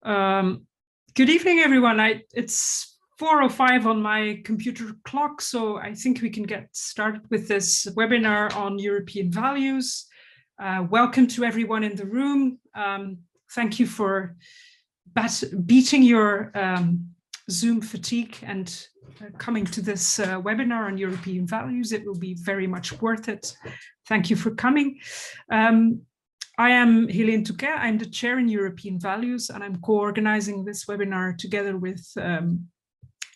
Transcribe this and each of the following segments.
Good evening, everyone. It's 4:05 on my computer clock, so I think we can get started with this webinar on European values. Welcome to everyone in the room. Thank you for beating your Zoom fatigue and coming to this webinar on European values. It will be very much worth it. Thank you for coming. I am Heleen Touquet. I'm the chair in European Values, and I'm co-organizing this webinar together with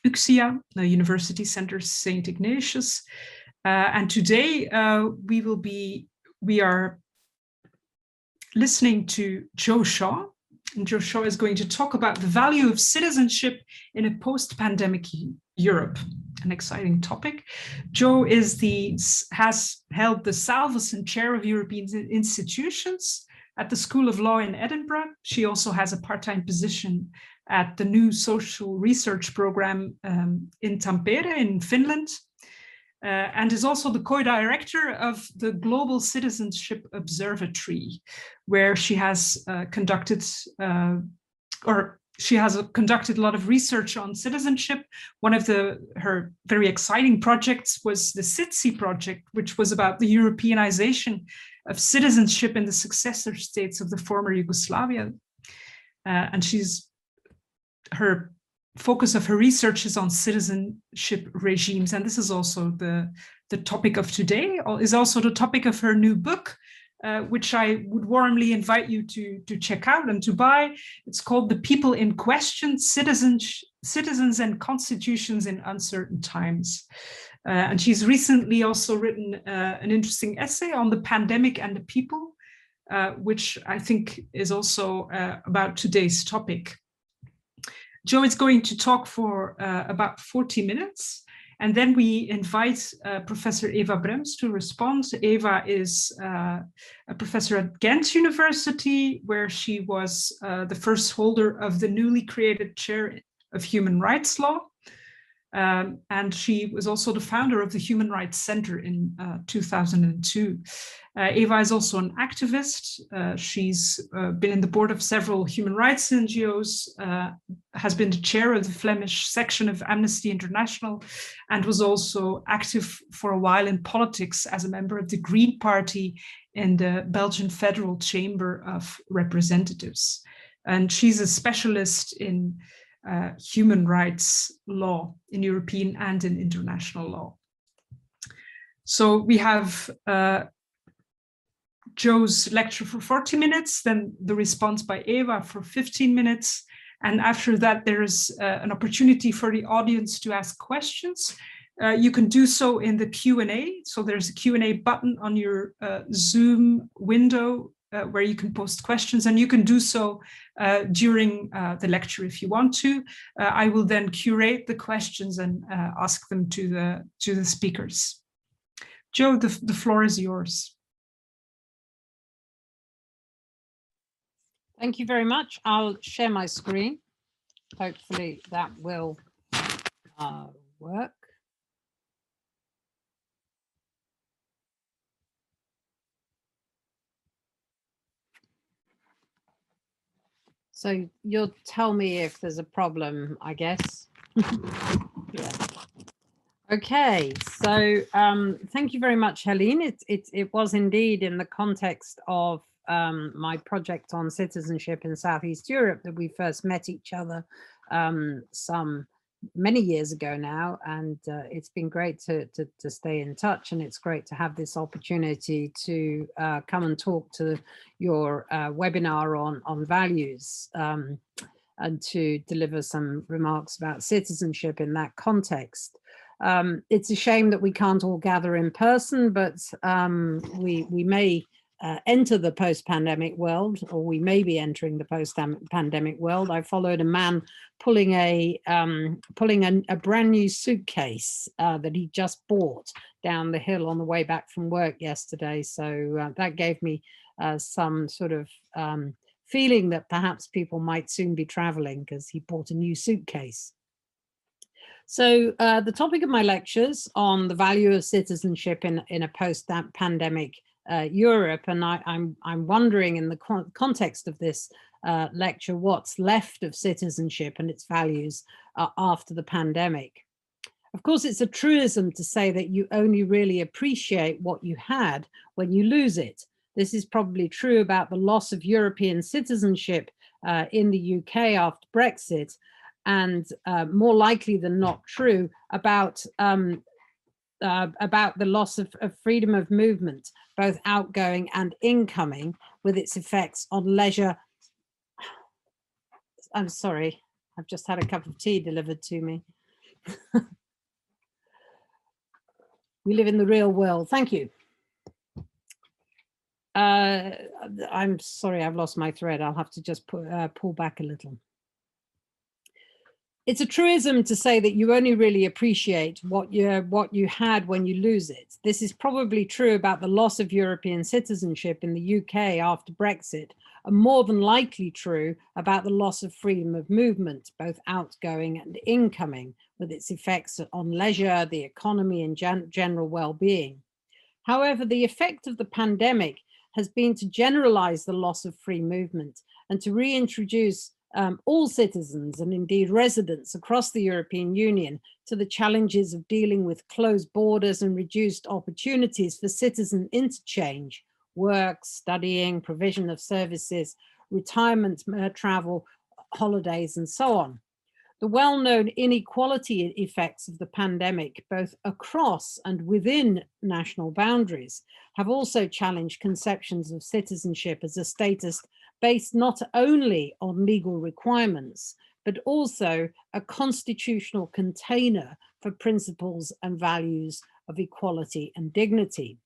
UCSIA, the University Center St. Ignatius. And today we are listening to Joe Shaw. And Joe Shaw is going to talk about the value of citizenship in a post-pandemic Europe, an exciting topic. Joe has held the Salveson Chair of European Institutions at the School of Law in Edinburgh. She also has a part-time position at the new social research program in Tampere in Finland, and is also the co-director of the Global Citizenship Observatory, where she has conducted a lot of research on citizenship. One of her very exciting projects was the CITSI project, which was about the Europeanization of citizenship in the successor states of the former Yugoslavia. And her focus of her research is on citizenship regimes. And this is also the topic of today, is also the topic of her new book, which I would warmly invite you to check out and to buy. It's called The People in Question, Citizens and Constitutions in Uncertain Times. And she's recently also written an interesting essay on the pandemic and the people, which I think is also about today's topic. Joe is going to talk for about 40 minutes. And then we invite Professor Eva Brems to respond. Eva is a professor at Ghent University, where she was the first holder of the newly created chair of human rights law. And she was also the founder of the Human Rights Center in 2002. Eva is also an activist. She's been in the board of several human rights NGOs, has been the chair of the Flemish section of Amnesty International, and was also active for a while in politics as a member of the Green Party in the Belgian Federal Chamber of Representatives. And she's a specialist in human rights law in European and in international law. So we have Joe's lecture for 40 minutes, then the response by Eva for 15 minutes. And after that, there is an opportunity for the audience to ask questions. You can do so in the Q&A. So there's a Q&A button on your Zoom window where you can post questions, and you can do so during the lecture if you want to. I will then curate the questions and ask them to the speakers. Joe, the floor is yours. Thank you very much. I'll share my screen. Hopefully that will work. So you'll tell me if there's a problem, I guess. Yeah. Okay, so thank you very much, Heleen. It was indeed in the context of my project on citizenship in Southeast Europe that we first met each other many years ago now, and it's been great to stay in touch, and it's great to have this opportunity to come and talk to your webinar on values and to deliver some remarks about citizenship in that context. It's a shame that we can't all gather in person, but we may enter the post-pandemic world, or we may be entering the post-pandemic world. I followed a man pulling a brand new suitcase that he just bought down the hill on the way back from work yesterday. So that gave me some sort of feeling that perhaps people might soon be traveling because he bought a new suitcase. So the topic of my lectures on the value of citizenship in a post-pandemic Europe, and I'm wondering in the context of this lecture, What's Left of Citizenship and Its Values After the Pandemic. Of course, it's a truism to say that you only really appreciate what you had when you lose it. This is probably true about the loss of European citizenship in the UK after Brexit, and more likely than not true about the loss of freedom of movement, both outgoing and incoming, with its effects on leisure. I'm sorry, I've just had a cup of tea delivered to me. We live in the real world. Thank you. I'm sorry, I've lost my thread. I'll have to just pull back a little. It's a truism to say that you only really appreciate what you had when you lose it. This is probably true about the loss of European citizenship in the UK after Brexit, and more than likely true about the loss of freedom of movement, both outgoing and incoming, with its effects on leisure, the economy, and general well-being. However, the effect of the pandemic has been to generalize the loss of free movement and to reintroduce all citizens and indeed residents across the European Union to the challenges of dealing with closed borders and reduced opportunities for citizen interchange, work, studying, provision of services, retirement, travel, holidays, and so on. The well-known inequality effects of the pandemic, both across and within national boundaries, have also challenged conceptions of citizenship as a status based not only on legal requirements, but also a constitutional container for principles and values of equality and dignity.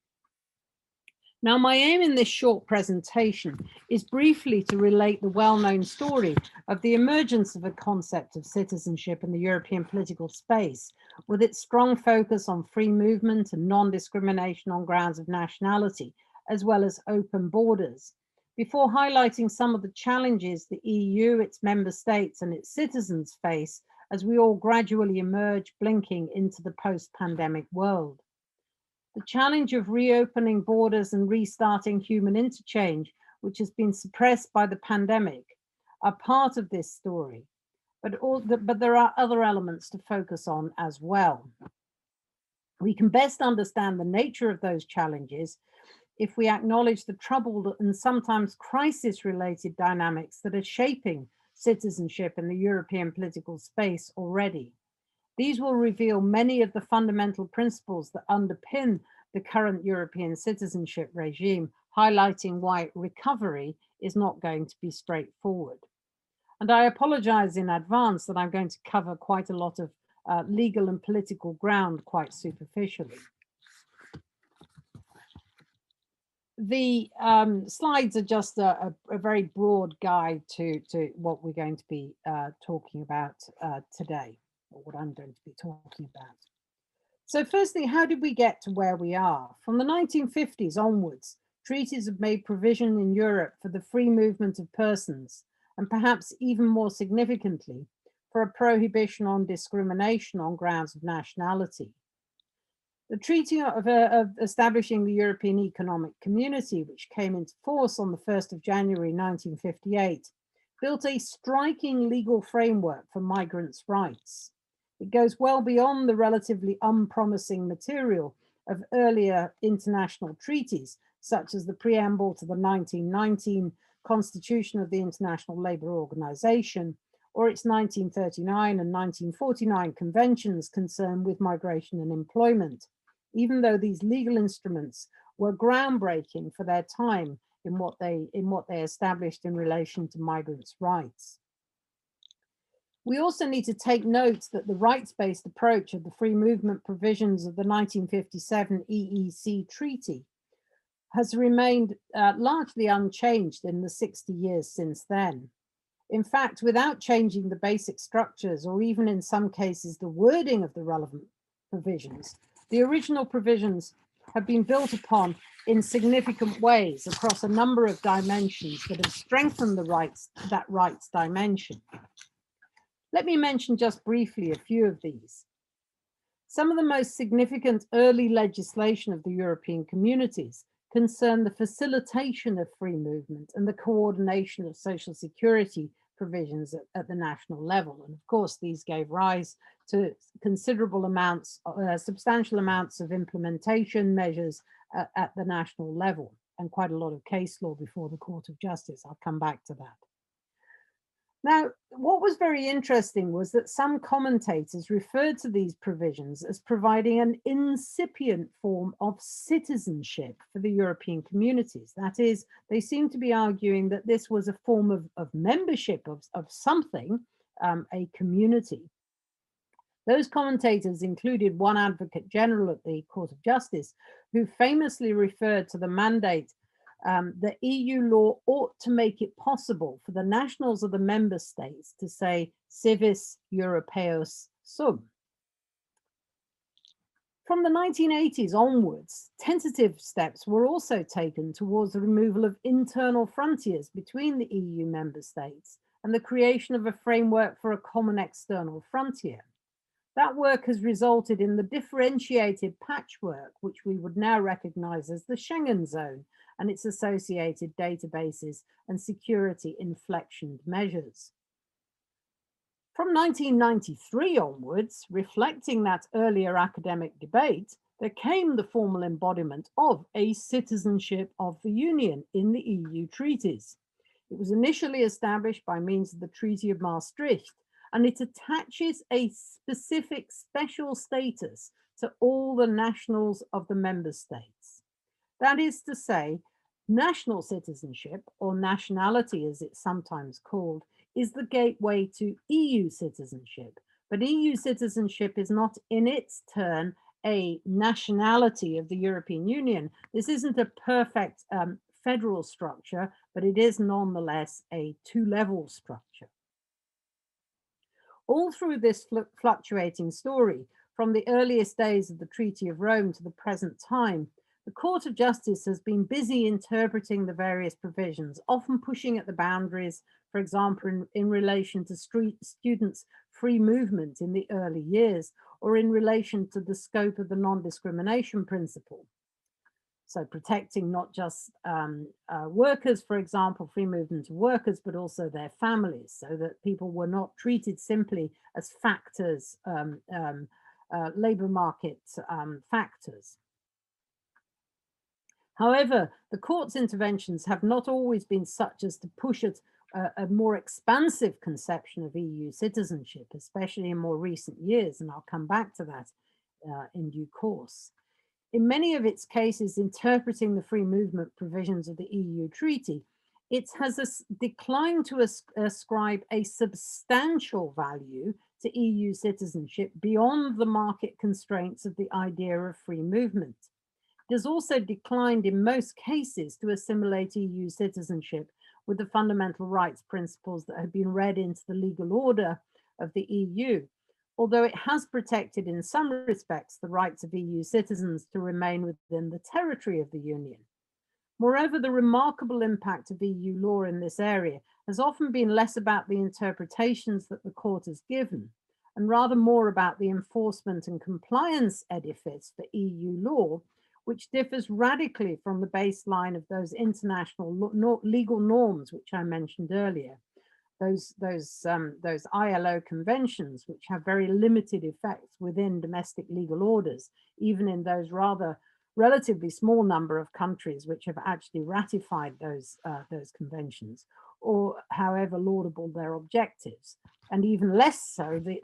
Now, my aim in this short presentation is briefly to relate the well-known story of the emergence of a concept of citizenship in the European political space, with its strong focus on free movement and non-discrimination on grounds of nationality, as well as open borders, before highlighting some of the challenges the EU, its member states, and its citizens face as we all gradually emerge, blinking into the post-pandemic world. The challenge of reopening borders and restarting human interchange, which has been suppressed by the pandemic, are part of this story, but there are other elements to focus on as well. We can best understand the nature of those challenges if we acknowledge the troubled and sometimes crisis-related dynamics that are shaping citizenship in the European political space already. These will reveal many of the fundamental principles that underpin the current European citizenship regime, highlighting why recovery is not going to be straightforward. And I apologize in advance that I'm going to cover quite a lot of legal and political ground quite superficially. The slides are just a very broad guide to what we're going to be talking about today, or what I'm going to be talking about. So firstly, how did we get to where we are? From the 1950s onwards, treaties have made provision in Europe for the free movement of persons, and perhaps even more significantly, for a prohibition on discrimination on grounds of nationality. The Treaty of establishing the European Economic Community, which came into force on the 1st of January 1958, built a striking legal framework for migrants' rights. It goes well beyond the relatively unpromising material of earlier international treaties, such as the preamble to the 1919 Constitution of the International Labour Organization, or its 1939 and 1949 conventions concerned with migration and employment, even though these legal instruments were groundbreaking for their time in what they established in relation to migrants' rights. We also need to take note that the rights-based approach of the free movement provisions of the 1957 EEC Treaty has remained largely unchanged in the 60 years since then. In fact, without changing the basic structures, or even in some cases the wording of the relevant provisions, the original provisions have been built upon in significant ways across a number of dimensions that have strengthened that rights dimension. Let me mention just briefly a few of these. Some of the most significant early legislation of the European communities concerned the facilitation of free movement and the coordination of social security provisions at the national level. And of course, these gave rise to considerable amounts, substantial amounts of implementation measures at the national level, and quite a lot of case law before the Court of Justice. I'll come back to that. Now, what was very interesting was that some commentators referred to these provisions as providing an incipient form of citizenship for the European communities. That is, they seem to be arguing that this was a form of membership of something, a community. Those commentators included one advocate general at the Court of Justice, who famously referred to the mandate that EU law ought to make it possible for the nationals of the member states to say civis Europaeus sum. From the 1980s onwards, tentative steps were also taken towards the removal of internal frontiers between the EU member states and the creation of a framework for a common external frontier. That work has resulted in the differentiated patchwork, which we would now recognize as the Schengen zone, and its associated databases and security inflection measures. From 1993 onwards, reflecting that earlier academic debate, there came the formal embodiment of a citizenship of the Union in the EU treaties. It was initially established by means of the Treaty of Maastricht, and it attaches a specific special status to all the nationals of the member states. That is to say, national citizenship, or nationality as it's sometimes called, is the gateway to EU citizenship. But EU citizenship is not in its turn a nationality of the European Union. This isn't a perfect federal structure, but it is nonetheless a two-level structure. All through this fluctuating story, from the earliest days of the Treaty of Rome to the present time, the Court of Justice has been busy interpreting the various provisions, often pushing at the boundaries, for example, in relation to students' free movement in the early years, or in relation to the scope of the non-discrimination principle. So protecting not just workers, for example, free movement of workers, but also their families, so that people were not treated simply as factors, labor market factors. However, the court's interventions have not always been such as to push at a more expansive conception of EU citizenship, especially in more recent years, and I'll come back to that in due course. In many of its cases interpreting the free movement provisions of the EU treaty, it has declined to ascribe a substantial value to EU citizenship beyond the market constraints of the idea of free movement. It has also declined in most cases to assimilate EU citizenship with the fundamental rights principles that have been read into the legal order of the EU, although it has protected in some respects the rights of EU citizens to remain within the territory of the Union. Moreover, the remarkable impact of EU law in this area has often been less about the interpretations that the court has given, and rather more about the enforcement and compliance edifice for EU law, which differs radically from the baseline of those international legal norms which I mentioned earlier. Those ILO conventions, which have very limited effects within domestic legal orders, even in those rather relatively small number of countries which have actually ratified those conventions, or however laudable their objectives, and even less so the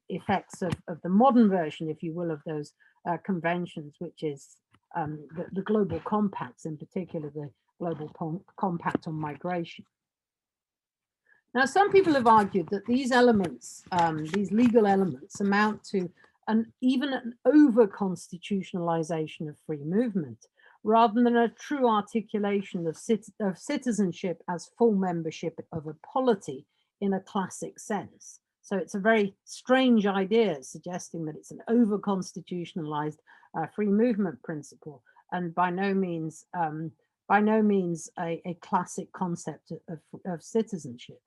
effects of the modern version, if you will, of those conventions, which is the global compacts, in particular the global compact on migration. Now, some people have argued that these elements, these legal elements, amount to even an over-constitutionalization of free movement, rather than a true articulation of citizenship as full membership of a polity in a classic sense. So it's a very strange idea, suggesting that it's an over-constitutionalized free movement principle, and by no means a classic concept of citizenship.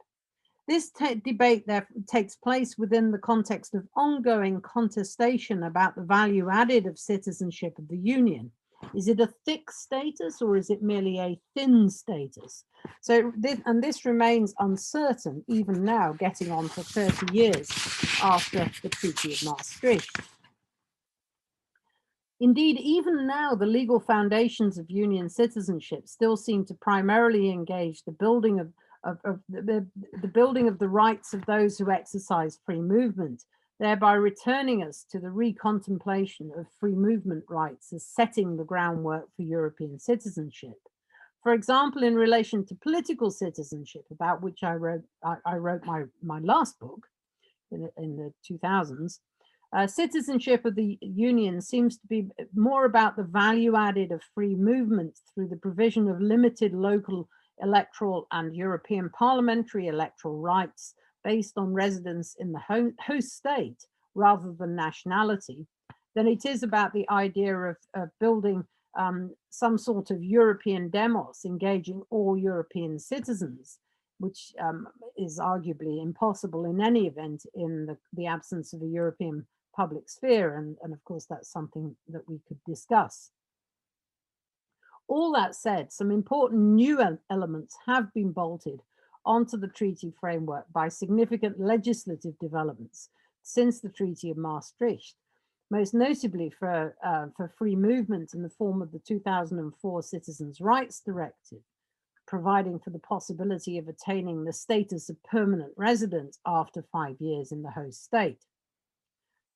This debate therefore takes place within the context of ongoing contestation about the value added of citizenship of the Union, Is it a thick status or is it merely a thin status? So this remains uncertain even now, getting on for 30 years after the Treaty of Maastricht. Indeed, even now, the legal foundations of union citizenship still seem to primarily engage the building of the rights of those who exercise free movement, thereby returning us to the recontemplation of free movement rights as setting the groundwork for European citizenship. For example, in relation to political citizenship, about which I wrote my last book in the 2000s, citizenship of the Union seems to be more about the value added of free movement through the provision of limited local electoral and European parliamentary electoral rights based on residence in the host state rather than nationality, than it is about the idea of building some sort of European demos engaging all European citizens, which is arguably impossible in any event in the absence of a European public sphere. And of course, that's something that we could discuss. All that said, some important new elements have been bolted onto the treaty framework by significant legislative developments since the Treaty of Maastricht, most notably for free movement in the form of the 2004 Citizens' Rights Directive, providing for the possibility of attaining the status of permanent resident after 5 years in the host state.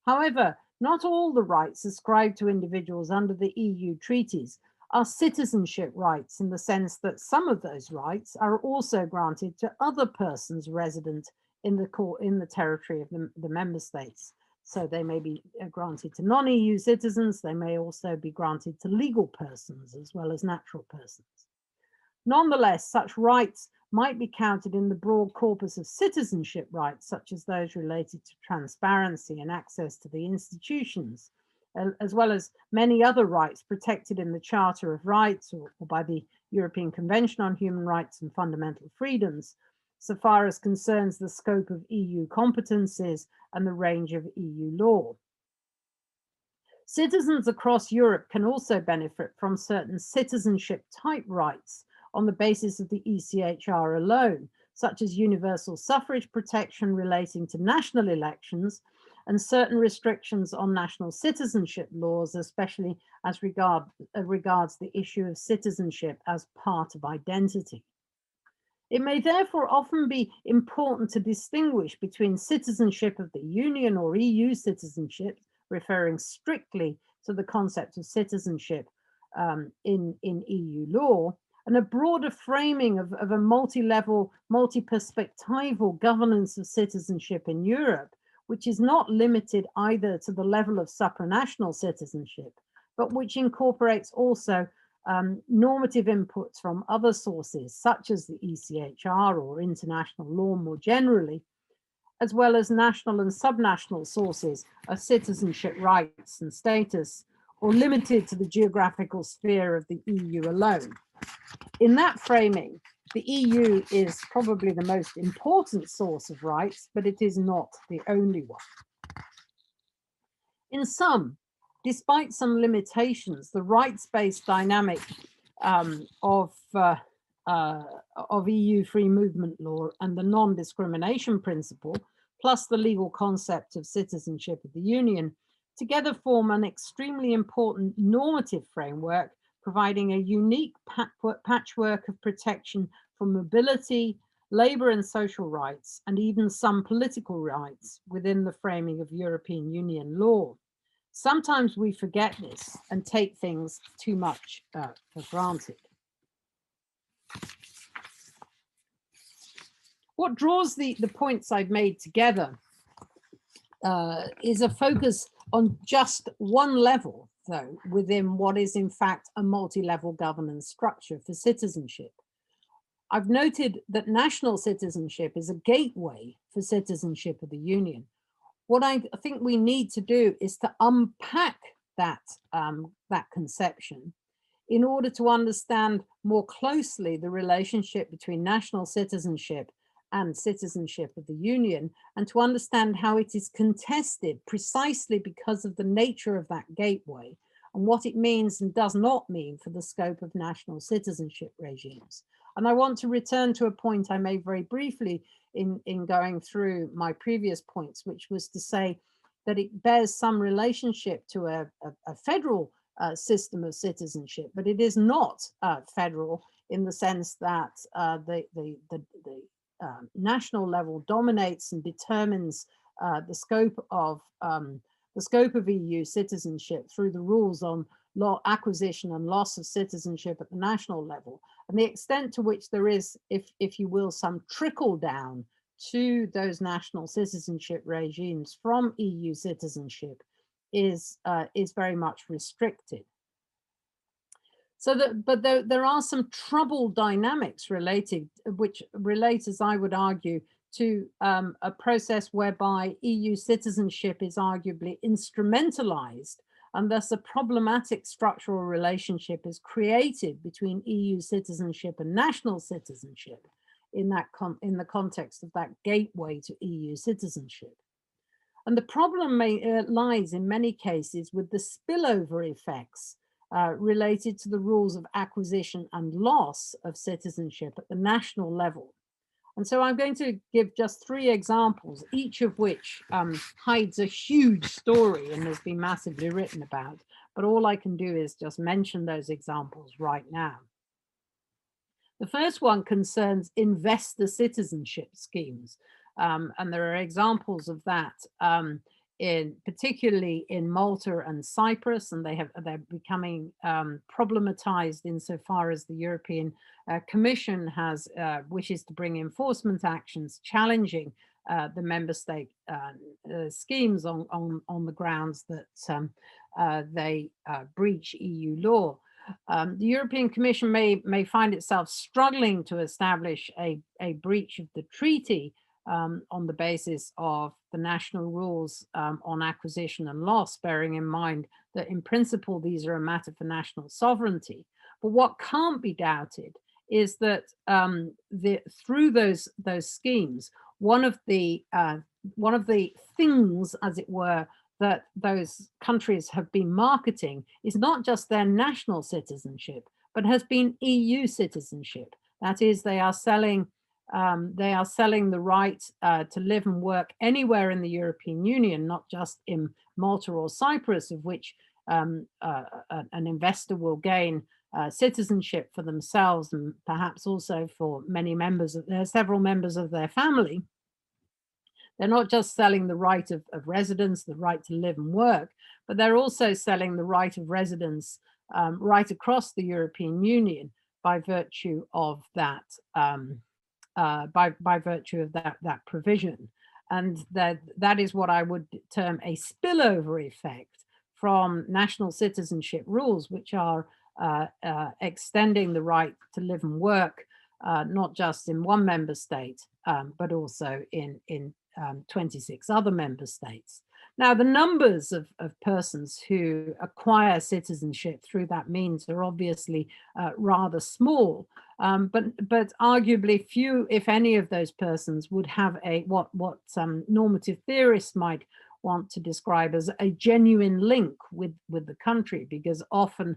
However, not all the rights ascribed to individuals under the EU treaties are citizenship rights, in the sense that some of those rights are also granted to other persons resident in the territory of the member states. So they may be granted to non-EU citizens, they may also be granted to legal persons as well as natural persons. Nonetheless, such rights might be counted in the broad corpus of citizenship rights, such as those related to transparency and access to the institutions, as well as many other rights protected in the Charter of Rights or by the European Convention on Human Rights and Fundamental Freedoms, so far as concerns the scope of EU competencies and the range of EU law. Citizens across Europe can also benefit from certain citizenship type rights on the basis of the ECHR alone, such as universal suffrage protection relating to national elections and certain restrictions on national citizenship laws, especially as regards the issue of citizenship as part of identity. It may therefore often be important to distinguish between citizenship of the Union or EU citizenship, referring strictly to the concept of citizenship in EU law, and a broader framing of a multi-level, multi-perspectival governance of citizenship in Europe, which is not limited either to the level of supranational citizenship, but which incorporates also normative inputs from other sources, such as the ECHR or international law more generally, as well as national and subnational sources of citizenship rights and status, or limited to the geographical sphere of the EU alone. In that framing, the EU is probably the most important source of rights, but it is not the only one. In sum, despite some limitations, the rights-based dynamic of EU free movement law and the non-discrimination principle, plus the legal concept of citizenship of the Union, together form an extremely important normative framework, providing a unique patchwork of protection for mobility, labour and social rights, and even some political rights within the framing of European Union law. Sometimes we forget this and take things too much for granted. What draws the points I've made together is a focus on just one level, though, within what is in fact a multi-level governance structure for citizenship. I've noted that national citizenship is a gateway for citizenship of the Union. What I think we need to do is to unpack that conception in order to understand more closely the relationship between national citizenship and citizenship of the Union, and to understand how it is contested precisely because of the nature of that gateway, and what it means and does not mean for the scope of national citizenship regimes. And I want to return to a point I made very briefly in going through my previous points, which was to say that it bears some relationship to a federal system of citizenship, but it is not federal in the sense that the national level dominates and determines the scope of EU citizenship through the rules on acquisition and loss of citizenship at the national level, and the extent to which there is, if you will, some trickle down to those national citizenship regimes from EU citizenship is very much restricted. So but there are some troubled dynamics which relate, as I would argue, to a process whereby EU citizenship is arguably instrumentalized, and thus a problematic structural relationship is created between EU citizenship and national citizenship in the context of that gateway to EU citizenship. And the problem lies in many cases with the spillover effects related to the rules of acquisition and loss of citizenship at the national level. And so I'm going to give just 3 examples, each of which hides a huge story and has been massively written about. But all I can do is just mention those examples right now. The first one concerns investor citizenship schemes. And there are examples of that particularly in Malta and Cyprus, and they're becoming problematized insofar as the European Commission wishes to bring enforcement actions challenging the member state schemes on the grounds that they breach EU law. The European Commission may find itself struggling to establish a breach of the treaty on the basis of the national rules on acquisition and loss, bearing in mind that in principle these are a matter for national sovereignty. But what can't be doubted is that through those schemes, one of the things, as it were, that those countries have been marketing is not just their national citizenship, but has been EU citizenship. That is, they are selling the right to live and work anywhere in the European Union, not just in Malta or Cyprus, of which an investor will gain citizenship for themselves and perhaps also for several members of their family. They're not just selling the right of residence, the right to live and work, but they're also selling the right of residence right across the European Union by virtue of that that provision. And that is what I would term a spillover effect from national citizenship rules, which are extending the right to live and work, not just in one member state, but also in 26 other member states. Now, the numbers of persons who acquire citizenship through that means are obviously rather small, but arguably few, if any, of those persons would have what normative theorists might want to describe as a genuine link with the country, because often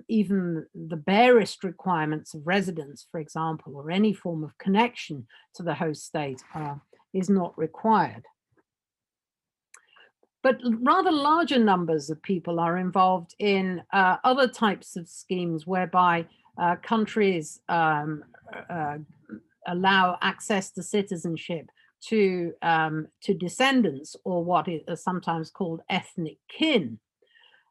even the barest requirements of residence, for example, or any form of connection to the host state is not required. But rather larger numbers of people are involved in other types of schemes whereby countries allow access to citizenship to descendants, or what is sometimes called ethnic kin.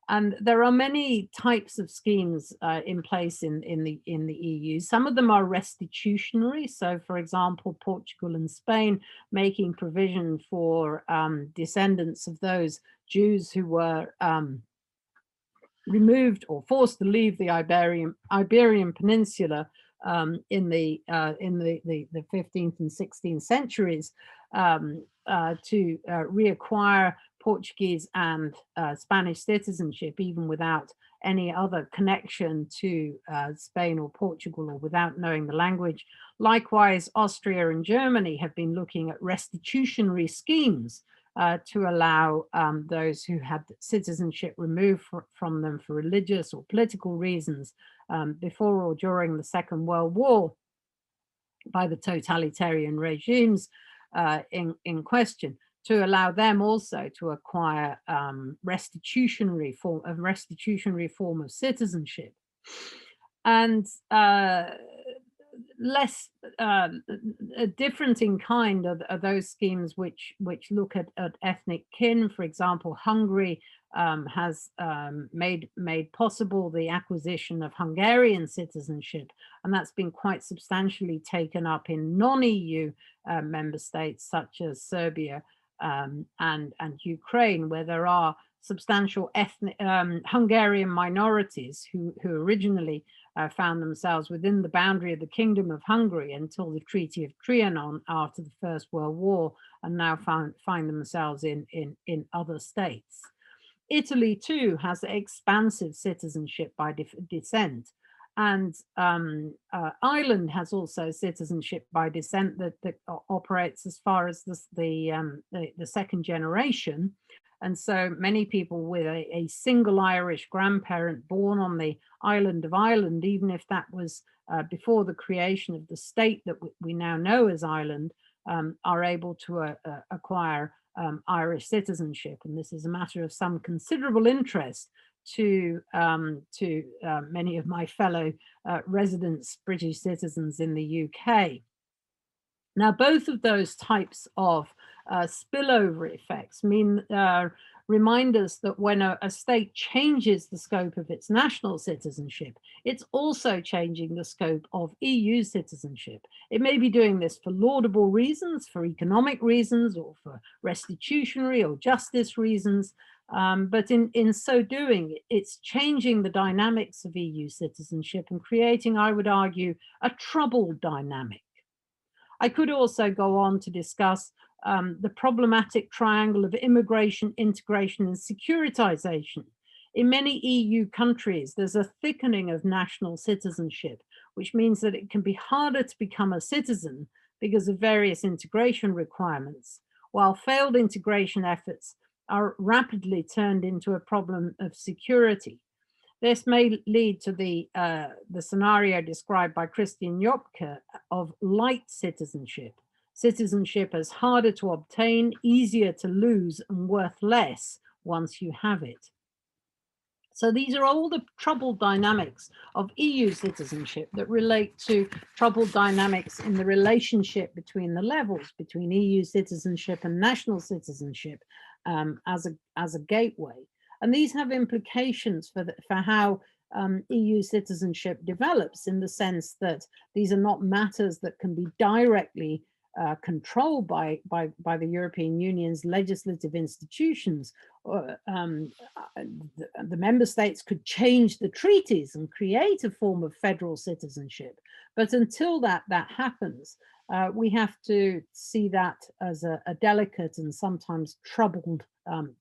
And there are many types of schemes in place in the EU. Some of them are restitutionary. So, for example, Portugal and Spain making provision for descendants of those Jews who were removed or forced to leave the Iberian Peninsula in the 15th and 16th centuries to reacquire Portuguese and Spanish citizenship, even without any other connection to Spain or Portugal, or without knowing the language. Likewise, Austria and Germany have been looking at restitutionary schemes to allow those who had citizenship removed from them for religious or political reasons before or during the Second World War by the totalitarian regimes in question, to allow them also to acquire restitutionary form of citizenship. And less different in kind are those schemes which look at ethnic kin. For example, Hungary has made possible the acquisition of Hungarian citizenship, and that's been quite substantially taken up in non-EU member states such as Serbia and Ukraine, where there are substantial ethnic Hungarian minorities who originally found themselves within the boundary of the Kingdom of Hungary until the Treaty of Trianon after the First World War, and now find themselves in other states. Italy too has expansive citizenship by descent, and Ireland has also citizenship by descent that operates as far as the second generation. And so many people with a single Irish grandparent born on the island of Ireland, even if that was before the creation of the state that we now know as Ireland, are able to acquire Irish citizenship. And this is a matter of some considerable interest to many of my fellow residents, British citizens in the UK. Now, both of those types of spillover effects remind us that when a state changes the scope of its national citizenship, it's also changing the scope of EU citizenship. It may be doing this for laudable reasons, for economic reasons, or for restitutionary or justice reasons, but in so doing, it's changing the dynamics of EU citizenship and creating, I would argue, a troubled dynamic. I could also go on to discuss the problematic triangle of immigration, integration, and securitization. In many EU countries, there's a thickening of national citizenship, which means that it can be harder to become a citizen because of various integration requirements, while failed integration efforts are rapidly turned into a problem of security. This may lead to the scenario described by Christian Jopke of light citizenship. Citizenship is harder to obtain, easier to lose, and worth less once you have it. So these are all the troubled dynamics of EU citizenship that relate to troubled dynamics in the relationship between the levels, between EU citizenship and national citizenship as a gateway. And these have implications for how EU citizenship develops, in the sense that these are not matters that can be directly controlled by the European Union's legislative institutions. The member states could change the treaties and create a form of federal citizenship. But until that happens, we have to see that as a delicate and sometimes troubled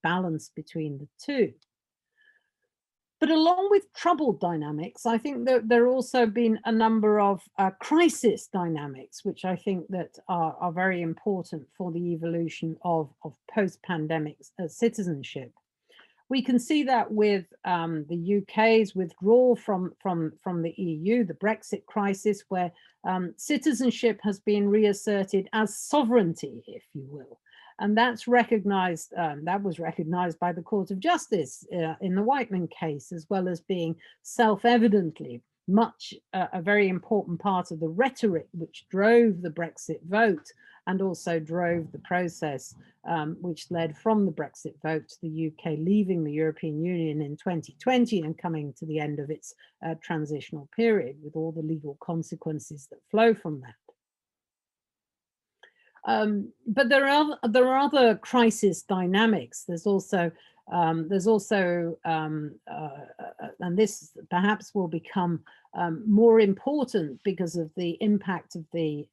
balance between the two. But along with troubled dynamics, I think that there have also been a number of crisis dynamics, which I think that are very important for the evolution of post-pandemic citizenship. We can see that with the UK's withdrawal from the EU, the Brexit crisis, where citizenship has been reasserted as sovereignty, if you will. And that's recognized, that was recognized by the Court of Justice in the Whiteman case, as well as being self-evidently much a very important part of the rhetoric which drove the Brexit vote and also drove the process which led from the Brexit vote to the UK leaving the European Union in 2020 and coming to the end of its transitional period, with all the legal consequences that flow from that. But there are other crisis dynamics. There's also, and this perhaps will become more important because of the impact of the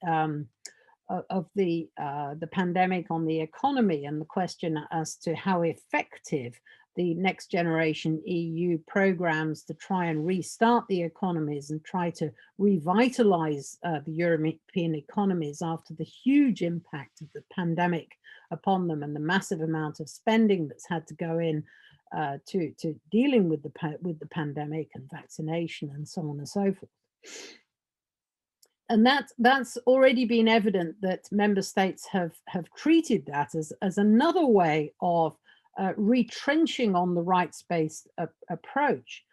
pandemic on the economy, and the question as to how effective the next generation EU programs to try and restart the economies and try to revitalize the European economies after the huge impact of the pandemic upon them and the massive amount of spending that's had to go in to dealing with the pandemic and vaccination and so on and so forth. And that's already been evident that member states have treated that as another way of retrenching on the rights-based approach.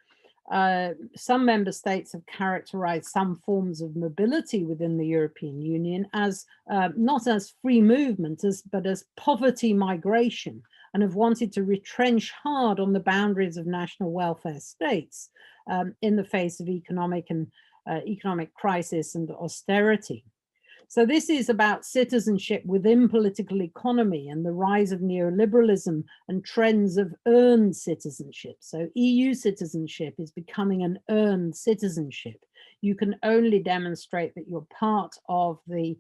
Some member states have characterized some forms of mobility within the European Union as not as free movement, but as poverty migration, and have wanted to retrench hard on the boundaries of national welfare states in the face of economic crisis and austerity. So this is about citizenship within political economy and the rise of neoliberalism and trends of earned citizenship. So EU citizenship is becoming an earned citizenship. You can only demonstrate that you're part of the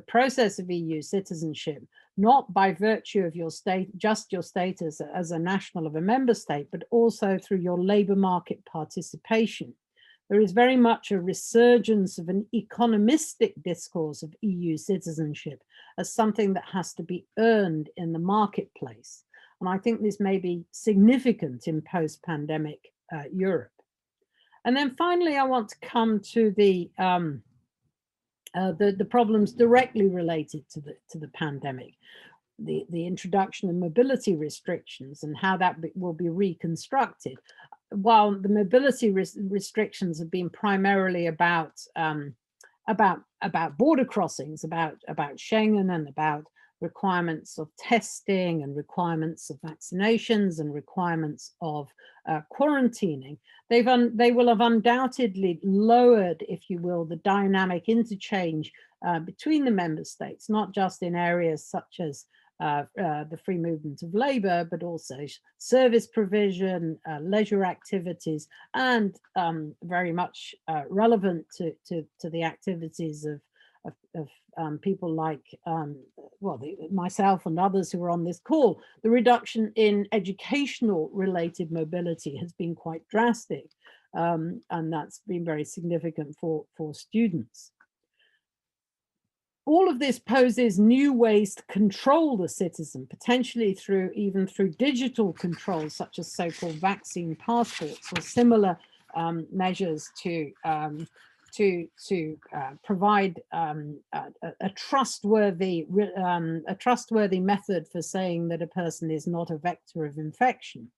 process of EU citizenship, not by virtue of your just your status as a national of a member state, but also through your labour market participation. There is very much a resurgence of an economistic discourse of EU citizenship as something that has to be earned in the marketplace. And I think this may be significant in post-pandemic Europe. And then finally, I want to come to the problems directly related to the pandemic. The introduction of mobility restrictions and how that will be reconstructed. While the mobility restrictions have been primarily about border crossings, about Schengen and about requirements of testing and requirements of vaccinations and requirements of quarantining, they will have undoubtedly lowered, if you will, the dynamic interchange between the member states, not just in areas such as the free movement of labour, but also service provision, leisure activities, and very much relevant to the activities of people like, myself and others who are on this call. The reduction in educational related mobility has been quite drastic, and that's been very significant for students. All of this poses new ways to control the citizen, potentially even through digital controls, such as so-called vaccine passports or similar measures to provide a trustworthy method for saying that a person is not a vector of infection,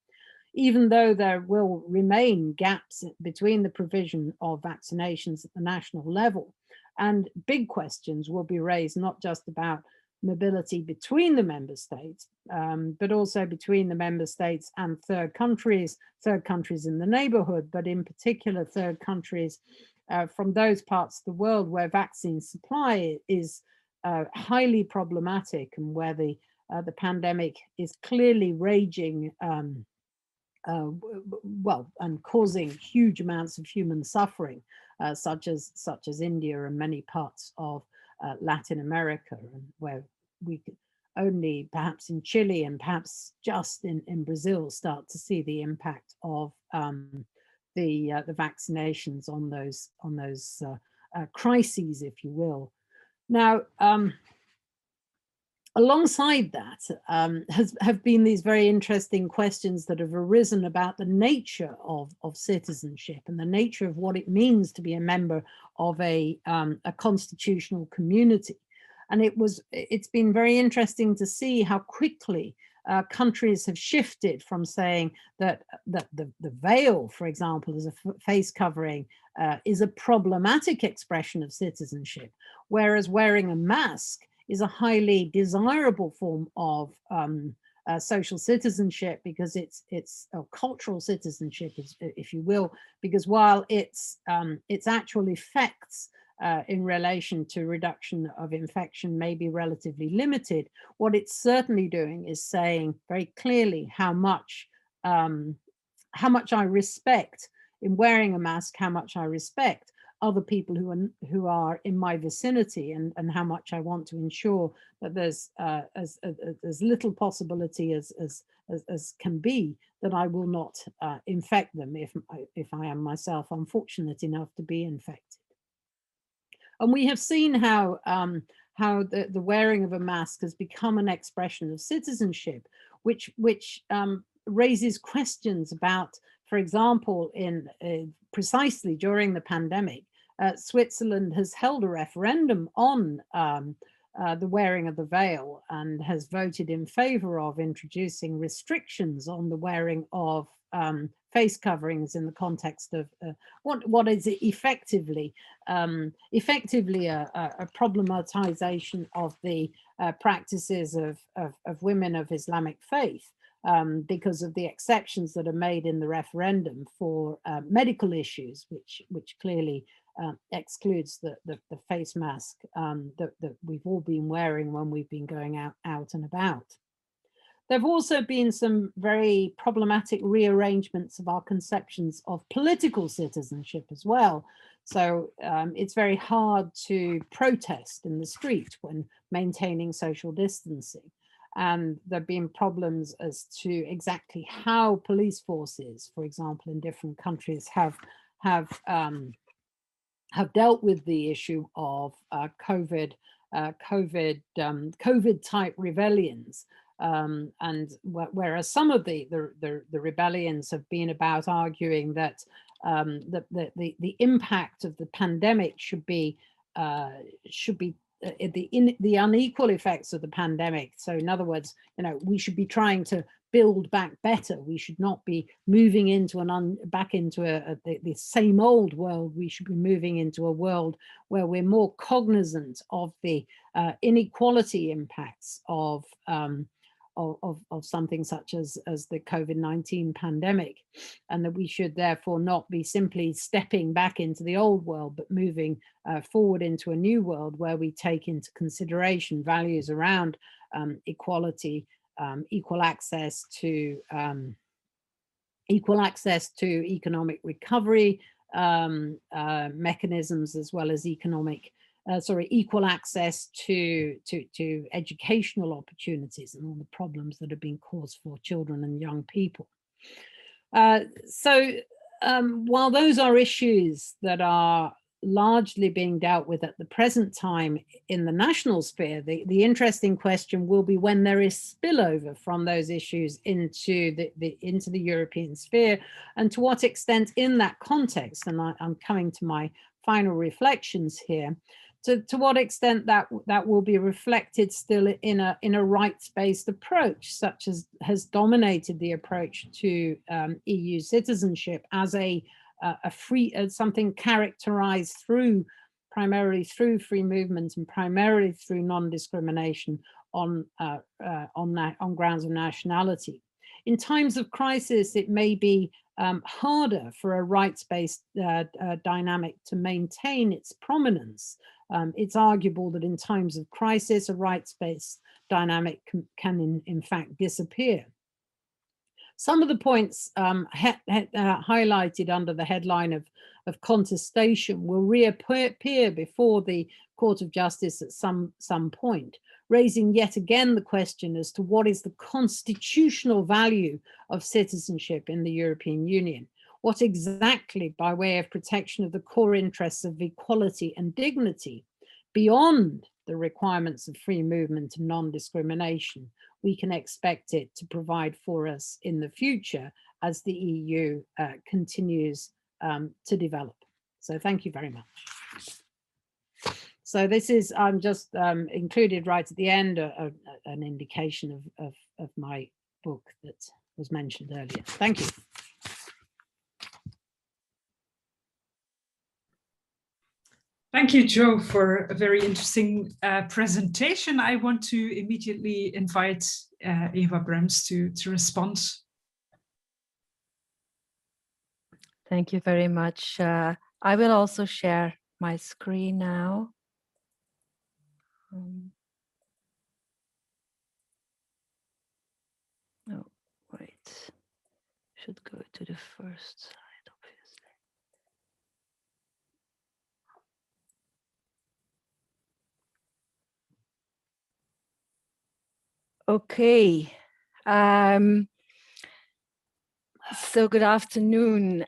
even though there will remain gaps between the provision of vaccinations at the national level. And big questions will be raised, not just about mobility between the member states, but also between the member states and third countries in the neighborhood, but in particular third countries from those parts of the world where vaccine supply is highly problematic and where the pandemic is clearly raging, and causing huge amounts of human suffering, such as India and many parts of Latin America, and where we could only perhaps in Chile and perhaps just in Brazil start to see the impact of the vaccinations on those crises, if you will. Now, alongside that have been these very interesting questions that have arisen about the nature of citizenship and the nature of what it means to be a member of a constitutional community. And it's been very interesting to see how quickly countries have shifted from saying that the veil, for example, as a face covering, is a problematic expression of citizenship, whereas wearing a mask is a highly desirable form of social citizenship, because it's cultural citizenship, if you will, because while its actual effects in relation to reduction of infection may be relatively limited, what it's certainly doing is saying very clearly how much I respect in wearing a mask, how much I respect other people who are in my vicinity, and how much I want to ensure that there's as little possibility as can be that I will not infect them if I am myself unfortunate enough to be infected. And we have seen how the wearing of a mask has become an expression of citizenship, which raises questions about, for example, in precisely during the pandemic, Switzerland has held a referendum on the wearing of the veil and has voted in favor of introducing restrictions on the wearing of face coverings in the context of what is effectively a problematization of the practices of women of Islamic faith, because of the exceptions that are made in the referendum for medical issues, which clearly excludes the face mask that we've all been wearing when we've been going out and about. There have also been some very problematic rearrangements of our conceptions of political citizenship as well. So it's very hard to protest in the street when maintaining social distancing. And there have been problems as to exactly how police forces, for example, in different countries have dealt with the issue of COVID type rebellions. And whereas some of the rebellions have been about arguing that the impact of the pandemic should be the unequal effects of the pandemic. So in other words, we should be trying to build back better. We should not be moving into back into the same old world. We should be moving into a world where we're more cognizant of the inequality impacts of something such as the COVID-19 pandemic, and that we should therefore not be simply stepping back into the old world, but moving forward into a new world where we take into consideration values around equality, equal access to economic recovery mechanisms, as well as equal access to educational opportunities and all the problems that have been caused for children and young people. While those are issues that are largely being dealt with at the present time in the national sphere, the interesting question will be when there is spillover from those issues into the European sphere, and to what extent in that context, and I'm coming to my final reflections here, to what extent that will be reflected still in a rights-based approach, such as has dominated the approach to EU citizenship as something characterized primarily through free movement and primarily through non-discrimination on grounds of nationality. In times of crisis, it may be harder for a rights-based dynamic to maintain its prominence. It's arguable that in times of crisis, a rights-based dynamic can in fact disappear. Some of the points highlighted under the headline of contestation will reappear before the Court of Justice at some point, raising yet again the question as to what is the constitutional value of citizenship in the European Union. What exactly, by way of protection of the core interests of equality and dignity, beyond the requirements of free movement and non-discrimination, we can expect it to provide for us in the future as the EU continues to develop. So thank you very much. So this is, I'm just included right at the end, an indication of my book that was mentioned earlier. Thank you. Thank you, Jo, for a very interesting presentation. I want to immediately invite Eva Brems to respond. Thank you very much. I will also share my screen now. Oh, wait. Should go to the first slide, obviously. Okay. So good afternoon.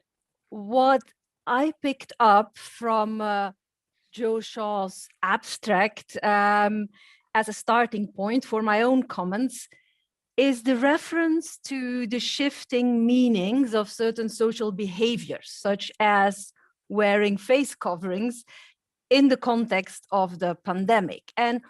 What I picked up from Joe Shaw's abstract as a starting point for my own comments is the reference to the shifting meanings of certain social behaviors, such as wearing face coverings in the context of the pandemic. And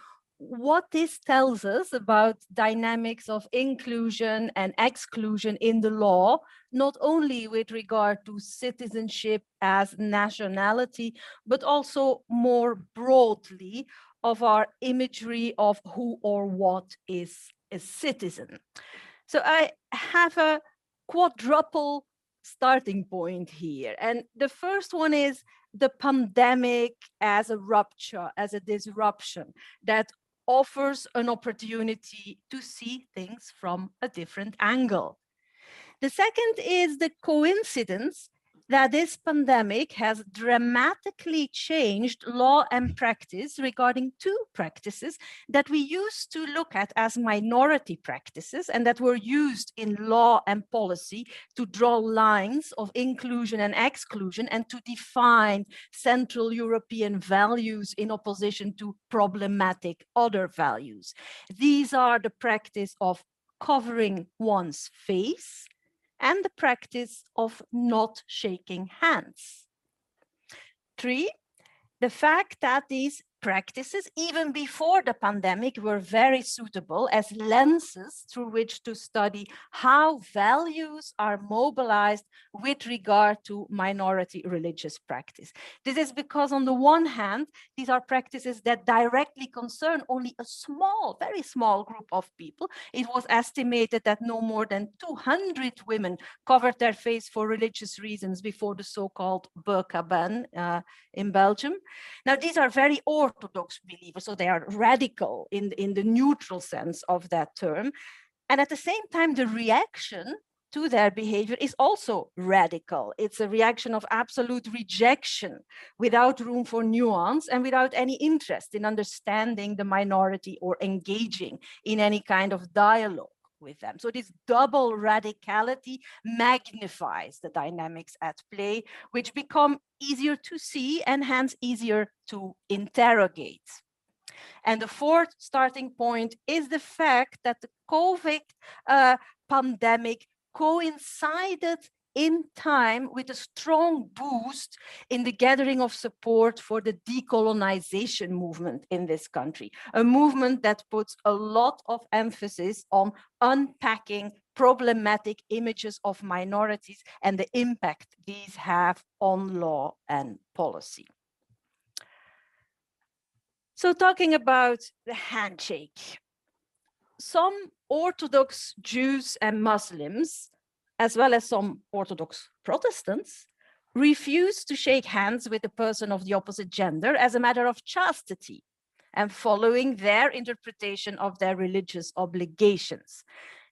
what this tells us about dynamics of inclusion and exclusion in the law, not only with regard to citizenship as nationality, but also more broadly of our imagery of who or what is a citizen. So I have a quadruple starting point here. And the first one is the pandemic as a rupture, as a disruption that offers an opportunity to see things from a different angle. The second is the coincidence that this pandemic has dramatically changed law and practice regarding two practices that we used to look at as minority practices and that were used in law and policy to draw lines of inclusion and exclusion and to define Central European values in opposition to problematic other values. These are the practice of covering one's face and the practice of not shaking hands. 3, the fact that these practices, even before the pandemic, were very suitable as lenses through which to study how values are mobilized with regard to minority religious practice. This is because on the one hand, these are practices that directly concern only a small, very small group of people. It was estimated that no more than 200 women covered their face for religious reasons before the so-called burqa ban in Belgium. Now, these are very orthodox believers, so they are radical in the neutral sense of that term. And at the same time, the reaction to their behavior is also radical. It's a reaction of absolute rejection without room for nuance and without any interest in understanding the minority or engaging in any kind of dialogue with them. So this double radicality magnifies the dynamics at play, which become easier to see and hence easier to interrogate. And the fourth starting point is the fact that the COVID pandemic coincided in time with a strong boost in the gathering of support for the decolonization movement in this country, a movement that puts a lot of emphasis on unpacking problematic images of minorities and the impact these have on law and policy. So talking about the handshake, some Orthodox Jews and Muslims, as well as some Orthodox Protestants, refuse to shake hands with a person of the opposite gender as a matter of chastity and following their interpretation of their religious obligations.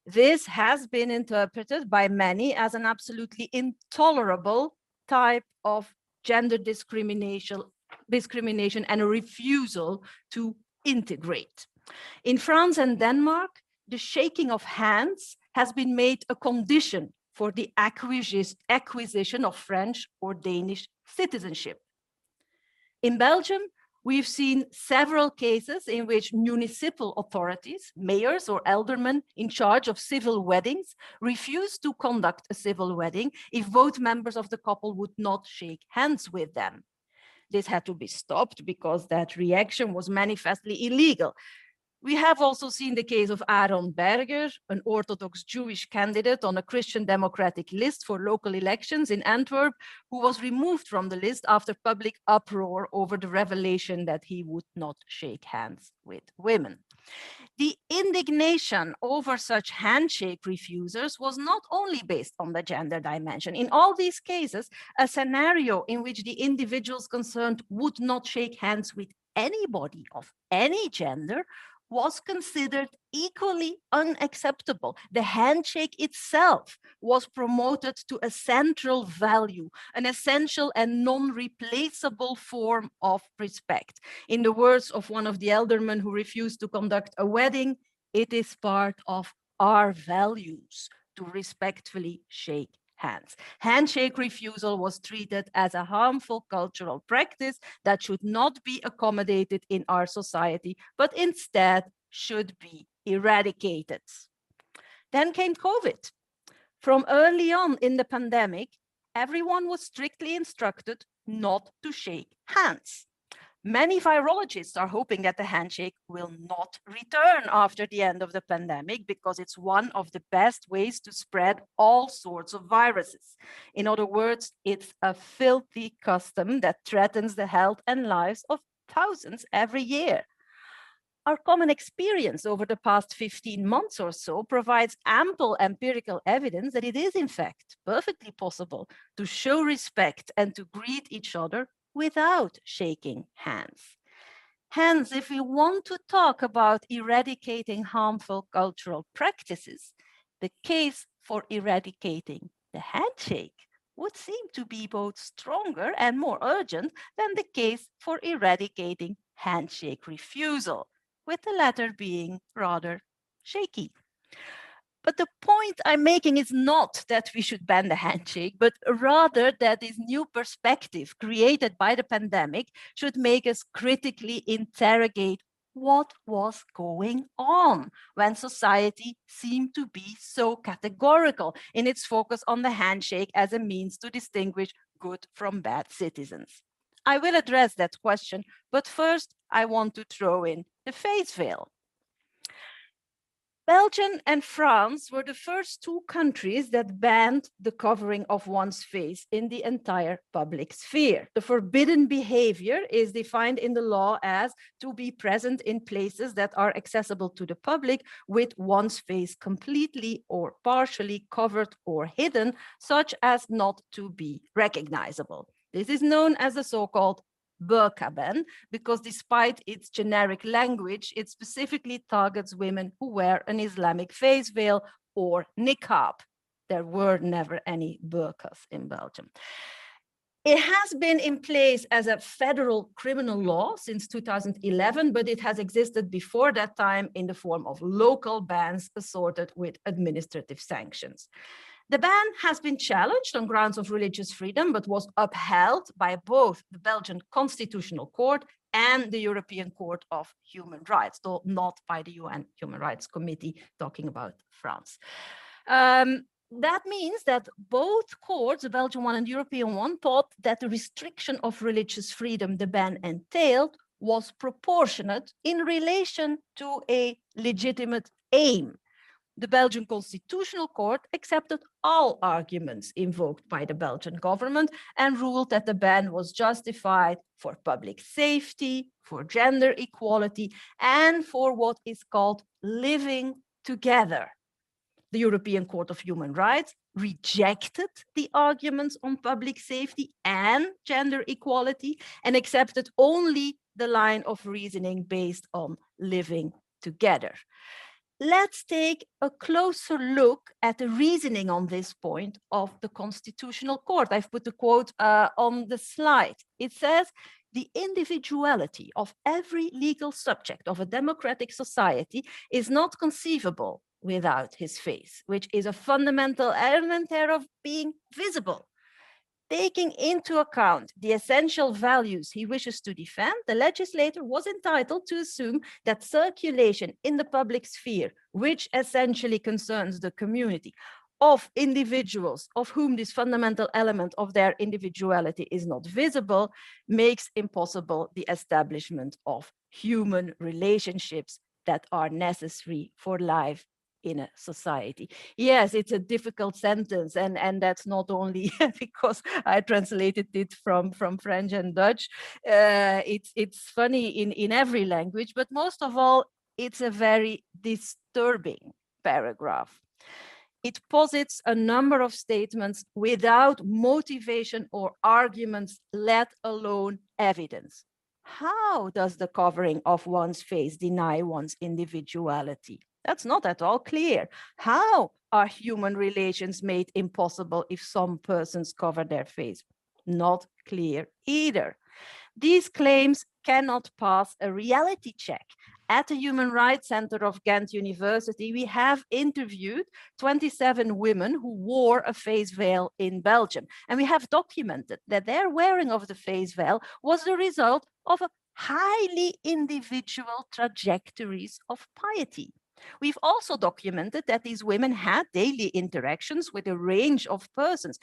This has been interpreted by many as an absolutely intolerable type of gender discrimination and a refusal to integrate. In France and Denmark, the shaking of hands has been made a condition for the acquisition of French or Danish citizenship. In Belgium, we've seen several cases in which municipal authorities, mayors or aldermen in charge of civil weddings, refused to conduct a civil wedding if both members of the couple would not shake hands with them. This had to be stopped because that reaction was manifestly illegal. We have also seen the case of Aaron Berger, an Orthodox Jewish candidate on a Christian Democratic list for local elections in Antwerp, who was removed from the list after public uproar over the revelation that he would not shake hands with women. The indignation over such handshake refusers was not only based on the gender dimension. In all these cases, a scenario in which the individuals concerned would not shake hands with anybody of any gender was considered equally unacceptable. The handshake itself was promoted to a central value, an essential and non-replaceable form of respect. In the words of one of the aldermen who refused to conduct a wedding, It is part of our values to respectfully shake hands. Handshake refusal was treated as a harmful cultural practice that should not be accommodated in our society, but instead should be eradicated. Then came COVID. From early on in the pandemic, everyone was strictly instructed not to shake hands. Many virologists are hoping that the handshake will not return after the end of the pandemic because it's one of the best ways to spread all sorts of viruses. In other words, it's a filthy custom that threatens the health and lives of thousands every year. Our common experience over the past 15 months or so provides ample empirical evidence that it is, in fact, perfectly possible to show respect and to greet each other without shaking hands. Hence, if we want to talk about eradicating harmful cultural practices, the case for eradicating the handshake would seem to be both stronger and more urgent than the case for eradicating handshake refusal, with the latter being rather shaky. But the point I'm making is not that we should ban the handshake, but rather that this new perspective created by the pandemic should make us critically interrogate what was going on when society seemed to be so categorical in its focus on the handshake as a means to distinguish good from bad citizens. I will address that question, but first I want to throw in the face veil. Belgium and France were the first two countries that banned the covering of one's face in the entire public sphere. The forbidden behavior is defined in the law as to be present in places that are accessible to the public with one's face completely or partially covered or hidden, such as not to be recognizable. This is known as the so-called burqa ban, because despite its generic language, it specifically targets women who wear an Islamic face veil or niqab. There were never any burqas in Belgium. It has been in place as a federal criminal law since 2011, but it has existed before that time in the form of local bans assorted with administrative sanctions. The ban has been challenged on grounds of religious freedom, but was upheld by both the Belgian Constitutional Court and the European Court of Human Rights, though not by the UN Human Rights Committee, talking about France. That means that both courts, the Belgian one and the European one, thought that the restriction of religious freedom the ban entailed was proportionate in relation to a legitimate aim. The Belgian Constitutional Court accepted all arguments invoked by the Belgian government and ruled that the ban was justified for public safety, for gender equality, and for what is called living together. The European Court of Human Rights rejected the arguments on public safety and gender equality and accepted only the line of reasoning based on living together. Let's take a closer look at the reasoning on this point of the Constitutional Court. I've put the quote on the slide. It says, "The individuality of every legal subject of a democratic society is not conceivable without his face, which is a fundamental element thereof being visible. Taking into account the essential values he wishes to defend, the legislator was entitled to assume that circulation in the public sphere, which essentially concerns the community of individuals of whom this fundamental element of their individuality is not visible, makes impossible the establishment of human relationships that are necessary for life in a society." Yes, it's a difficult sentence, and that's not only because I translated it from French and Dutch. It's funny in every language, but most of all, it's a very disturbing paragraph. It posits a number of statements without motivation or arguments, let alone evidence. How does the covering of one's face deny one's individuality? That's not at all clear. How are human relations made impossible if some persons cover their face? Not clear either. These claims cannot pass a reality check, At the Human Rights Center of Ghent University, we have interviewed 27 women who wore a face veil in Belgium. And we have documented that their wearing of the face veil was the result of a highly individual trajectories of piety. We've also documented that these women had daily interactions with a range of persons.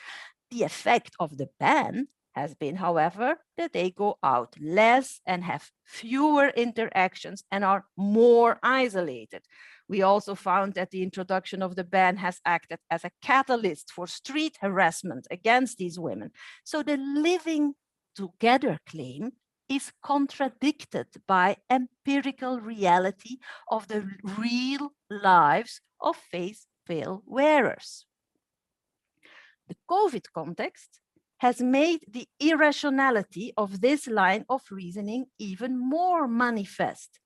The effect of the ban has been, however, that they go out less and have fewer interactions and are more isolated. We also found that the introduction of the ban has acted as a catalyst for street harassment against these women. So the living together claim is contradicted by empirical reality of the real lives of face veil wearers. The COVID context has made the irrationality of this line of reasoning even more manifest.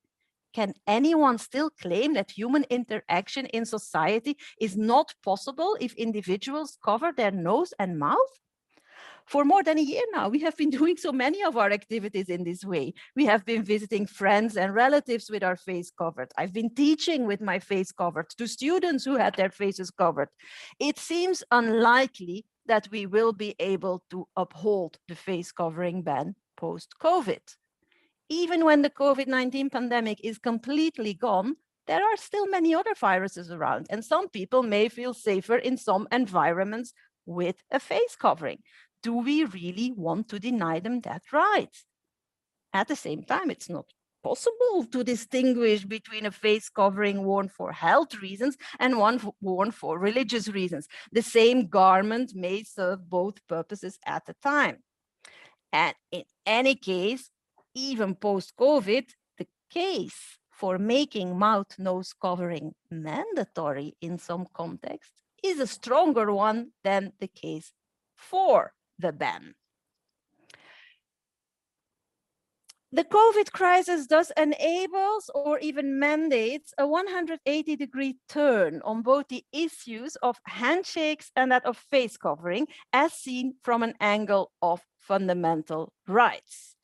Can anyone still claim that human interaction in society is not possible if individuals cover their nose and mouth? For more than a year now, we have been doing so many of our activities in this way. We have been visiting friends and relatives with our face covered. I've been teaching with my face covered to students who had their faces covered. It seems unlikely that we will be able to uphold the face covering ban post-COVID. Even when the COVID-19 pandemic is completely gone, there are still many other viruses around, and some people may feel safer in some environments with a face covering. Do we really want to deny them that right? At the same time, it's not possible to distinguish between a face covering worn for health reasons and one worn for religious reasons. The same garment may serve both purposes at a time. And in any case, even post-COVID, the case for making mouth-nose covering mandatory in some contexts is a stronger one than the case for the ban. The COVID crisis thus enables or even mandates a 180-degree turn on both the issues of handshakes and that of face covering, as seen from an angle of fundamental rights.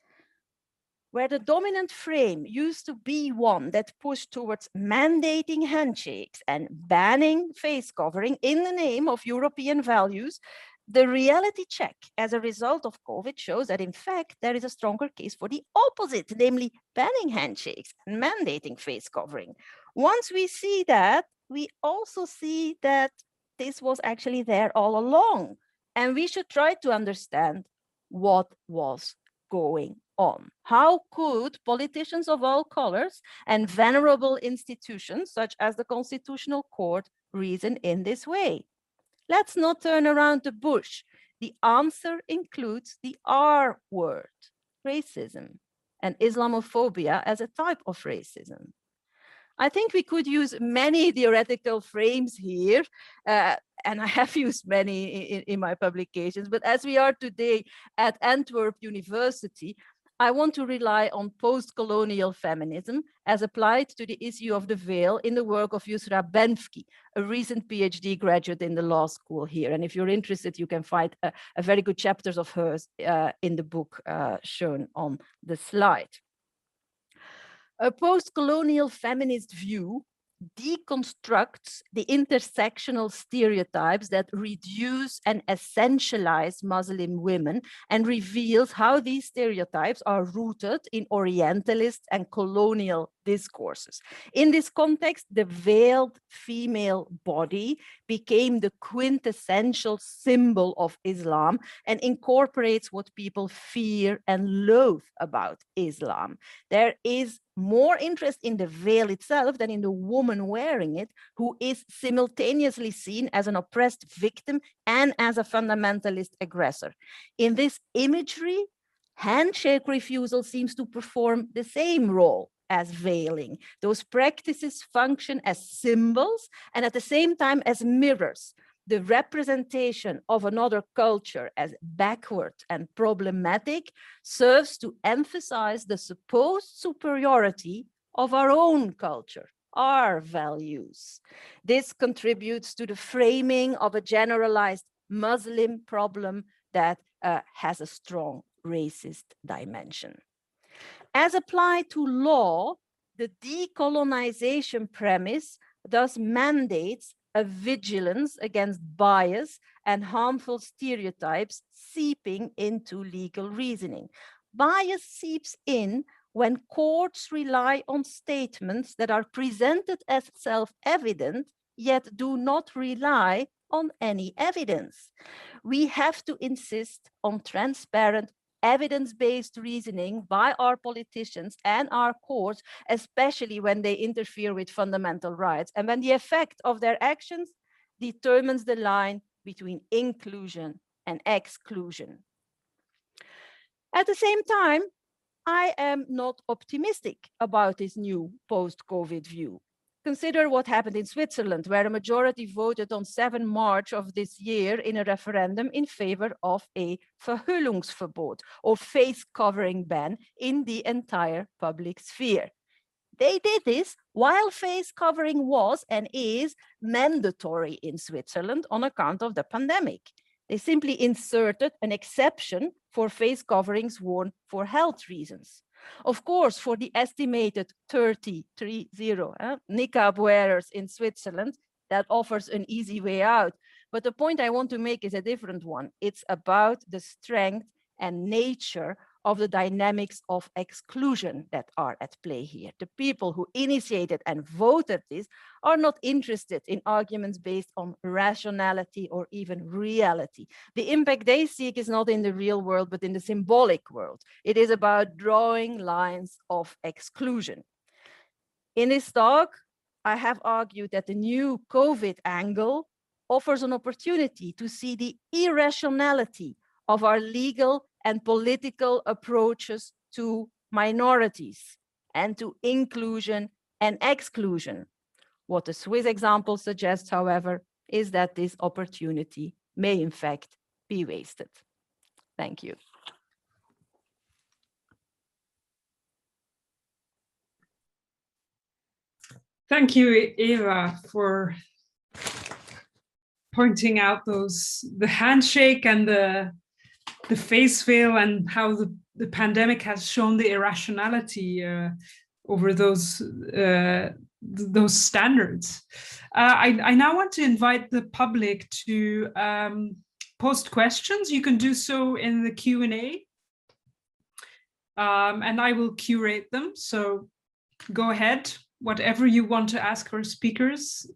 Where the dominant frame used to be one that pushed towards mandating handshakes and banning face covering in the name of European values, the reality check as a result of COVID shows that in fact there is a stronger case for the opposite, namely banning handshakes and mandating face covering. Once we see that, we also see that this was actually there all along, and we should try to understand what was going on. How could politicians of all colors and venerable institutions such as the Constitutional Court reason in this way? Let's not turn around the bush. The answer includes the R word, racism, and Islamophobia as a type of racism. I think we could use many theoretical frames here, and I have used many in my publications, but as we are today at Antwerp University, I want to rely on post-colonial feminism as applied to the issue of the veil in the work of Yusra Benfki, a recent PhD graduate in the law school here. And if you're interested, you can find a very good chapters of hers in the book shown on the slide. A post-colonial feminist view deconstructs the intersectional stereotypes that reduce and essentialize Muslim women and reveals how these stereotypes are rooted in Orientalist and colonial discourses. In this context, the veiled female body became the quintessential symbol of Islam and incorporates what people fear and loathe about Islam. There is more interest in the veil itself than in the woman wearing it, who is simultaneously seen as an oppressed victim and as a fundamentalist aggressor. In this imagery, handshake refusal seems to perform the same role as veiling. Those practices function as symbols and at the same time as mirrors. The representation of another culture as backward and problematic serves to emphasize the supposed superiority of our own culture, our values. This contributes to the framing of a generalized Muslim problem that has a strong racist dimension. As applied to law, the decolonization premise thus mandates a vigilance against bias and harmful stereotypes seeping into legal reasoning. Bias seeps in when courts rely on statements that are presented as self-evident, yet do not rely on any evidence. We have to insist on transparent, evidence-based reasoning by our politicians and our courts, especially when they interfere with fundamental rights and when the effect of their actions determines the line between inclusion and exclusion. At the same time, I am not optimistic about this new post-COVID view. Consider what happened in Switzerland, where a majority voted on 7 March of this year in a referendum in favor of a Verhüllungsverbot, or face covering ban, in the entire public sphere. They did this while face covering was and is mandatory in Switzerland on account of the pandemic. They simply inserted an exception for face coverings worn for health reasons. Of course, for the estimated 30 niqab wearers in Switzerland, that offers an easy way out. But the point I want to make is a different one. It's about the strength and nature of the dynamics of exclusion that are at play here. The people who initiated and voted this are not interested in arguments based on rationality or even reality. The impact they seek is not in the real world, but in the symbolic world. It is about drawing lines of exclusion. In this talk, I have argued that the new COVID angle offers an opportunity to see the irrationality of our legal and political approaches to minorities and to inclusion and exclusion. What the Swiss example suggests, however, is that this opportunity may in fact be wasted. Thank you. Thank you, Eva, for pointing out the handshake and the face veil, and how the pandemic has shown the irrationality over those standards. I now want to invite the public to post questions. You can do so in the Q&A, and I will curate them. So go ahead, whatever you want to ask our speakers.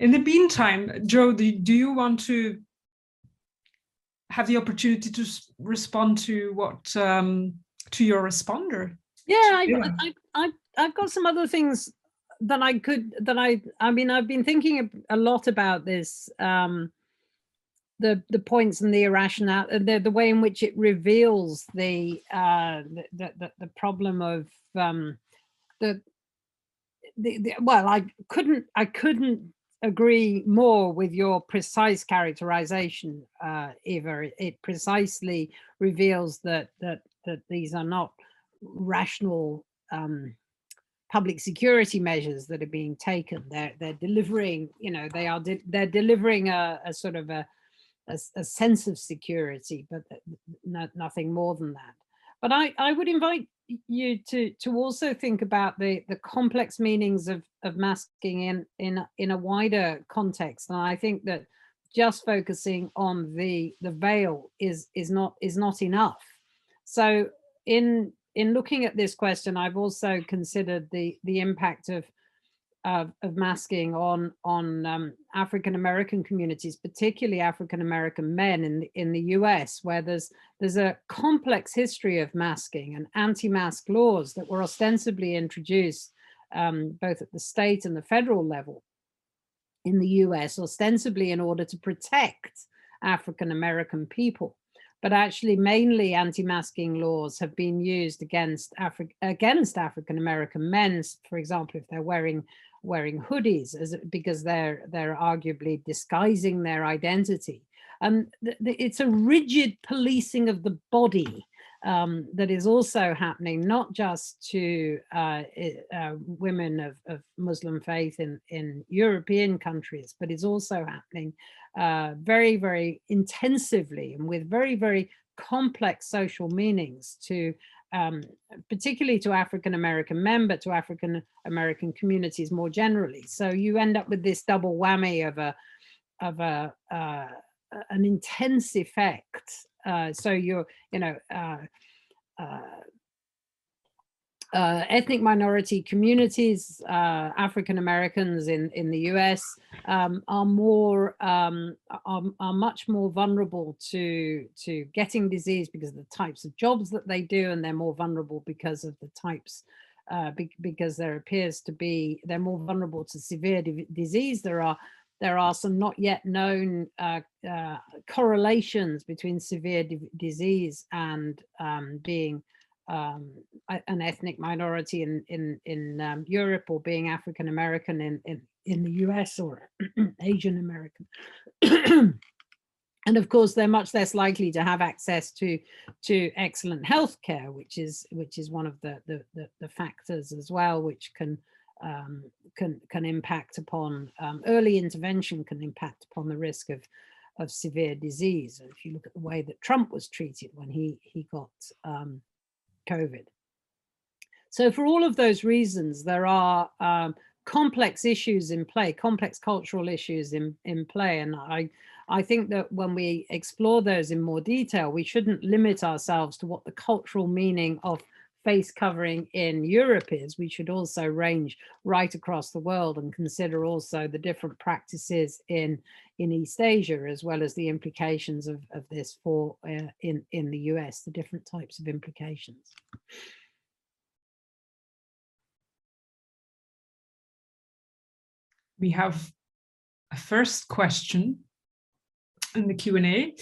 In the meantime, Joe, do you want to have the opportunity to respond to what to your responder? Yeah, I've got some other things that I mean, I've been thinking a lot about this, the points and the irrational, the way in which it reveals the problem of well, I couldn't agree more with your precise characterization, Eva. It precisely reveals that these are not rational public security measures that are being taken. They're delivering, you know, they're delivering a sort of a sense of security, but nothing more than that. But I would invite you to also think about the complex meanings of masking in a wider context. And I think that just focusing on the veil is not enough. So in looking at this question, I've also considered the impact of masking on African American communities, particularly African American men in the US, where there's a complex history of masking and anti-mask laws that were ostensibly introduced both at the state and the federal level in the US, ostensibly in order to protect African American people. But actually, mainly anti-masking laws have been used against African American men, for example, if they're wearing hoodies, because they're arguably disguising their identity. And it's a rigid policing of the body that is also happening, not just to women of Muslim faith in European countries, but is also happening very, very intensively and with very, very complex social meanings to particularly to African American men, but to African American communities more generally. So you end up with this double whammy of an intense effect. So you're, ethnic minority communities, African Americans in the US, are much more vulnerable to getting disease because of the types of jobs that they do, and they're more vulnerable because of the types, because there appears to be, they're more vulnerable to severe disease. There are some not yet known correlations between severe disease and being an ethnic minority in Europe, or being African American in the US, or Asian American. And of course, they're much less likely to have access to excellent healthcare, which is one of the factors as well, which can impact upon early intervention, can impact upon the risk of severe disease. And if you look at the way that Trump was treated when he got COVID. So for all of those reasons, there are complex issues in play, complex cultural issues in play. And I think that when we explore those in more detail, we shouldn't limit ourselves to what the cultural meaning of face covering in Europe is. We should also range right across the world and consider also the different practices in East Asia, as well as the implications of this for in the US, the different types of implications. We have a first question in the Q&A.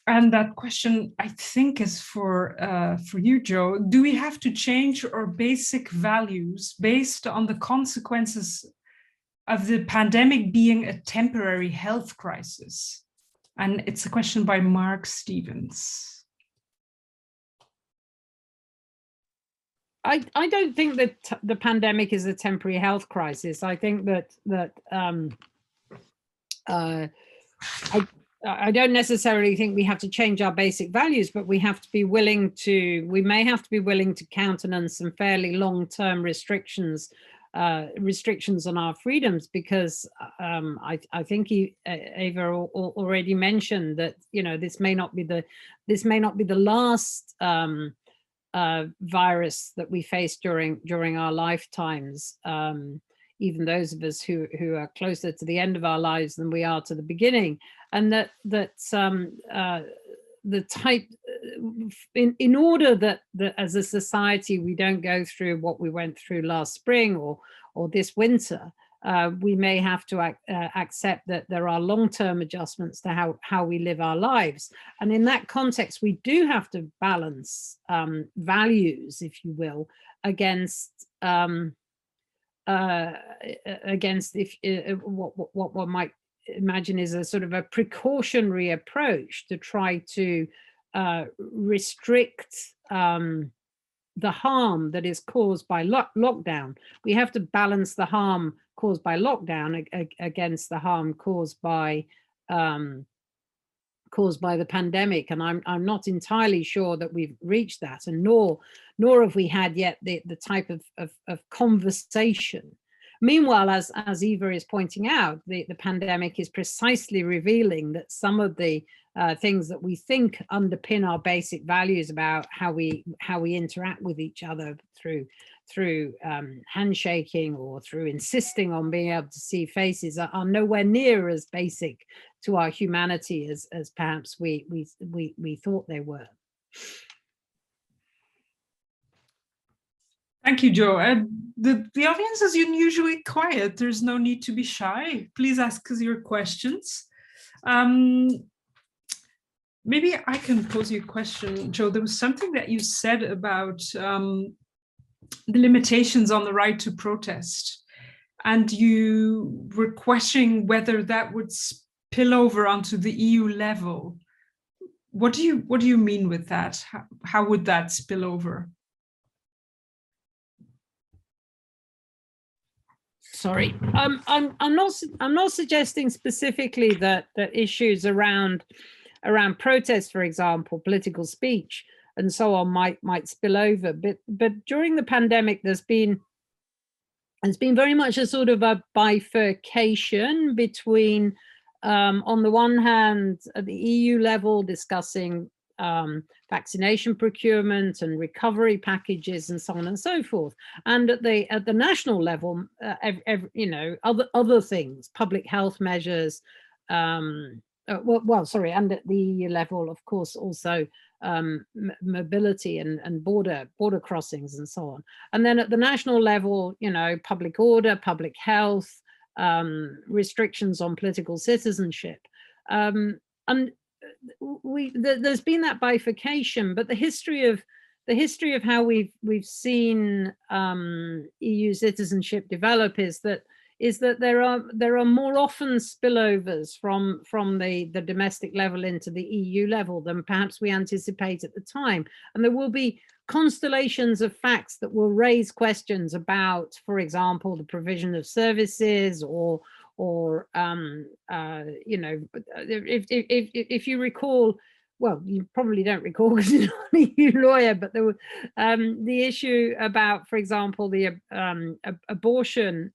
And that question, I think, is for you, Jo. Do we have to change our basic values based on the consequences of the pandemic being a temporary health crisis? And it's a question by Mark Stevens. I don't think that the pandemic is a temporary health crisis. I think that I don't necessarily think we have to change our basic values, but we have to be willing to, we may have to be willing to countenance some fairly long-term restrictions on our freedoms, because I think Eva already mentioned that, you know, this may not be the last virus that we face during our lifetimes, even those of us who are closer to the end of our lives than we are to the beginning. And that the type, in order that as a society we don't go through what we went through last spring or this winter, we may have to accept that there are long-term adjustments to how we live our lives. And in that context, we do have to balance values, if you will, against what one might imagine is a sort of a precautionary approach to try to restrict the harm that is caused by lockdown. We have to balance the harm caused by lockdown against the harm caused by the pandemic, and I'm not entirely sure that we've reached that, and nor have we had yet the type of conversation. Meanwhile, as Eva is pointing out, the pandemic is precisely revealing that some of the things that we think underpin our basic values about how we interact with each other through handshaking or through insisting on being able to see faces are nowhere near as basic to our humanity as perhaps we thought they were. Thank you, Jo. The audience is unusually quiet. There's no need to be shy. Please ask us your questions. Maybe I can pose you a question, Jo. There was something that you said about the limitations on the right to protest, and you were questioning whether that would spill over onto the EU level. What do you mean with that? How would that spill over? Sorry, I'm not suggesting specifically that issues around protests, for example, political speech and so on might spill over, but during the pandemic there's been very much a sort of a bifurcation between on the one hand at the EU level discussing vaccination procurement and recovery packages and so on and so forth, and at the national level, you know, other things, public health measures, and at the EU level, of course, also mobility and border crossings and so on. And then at the national level, you know, public order, public health, restrictions on political citizenship, and there's been that bifurcation, but the history of how we've seen EU citizenship develop is that there are more often spillovers from the domestic level into the EU level than perhaps we anticipate at the time, and there will be constellations of facts that will raise questions about, for example, the provision of services or you know, if you recall, well, you probably don't recall because you're not a EU lawyer, but there was the issue about, for example, the abortion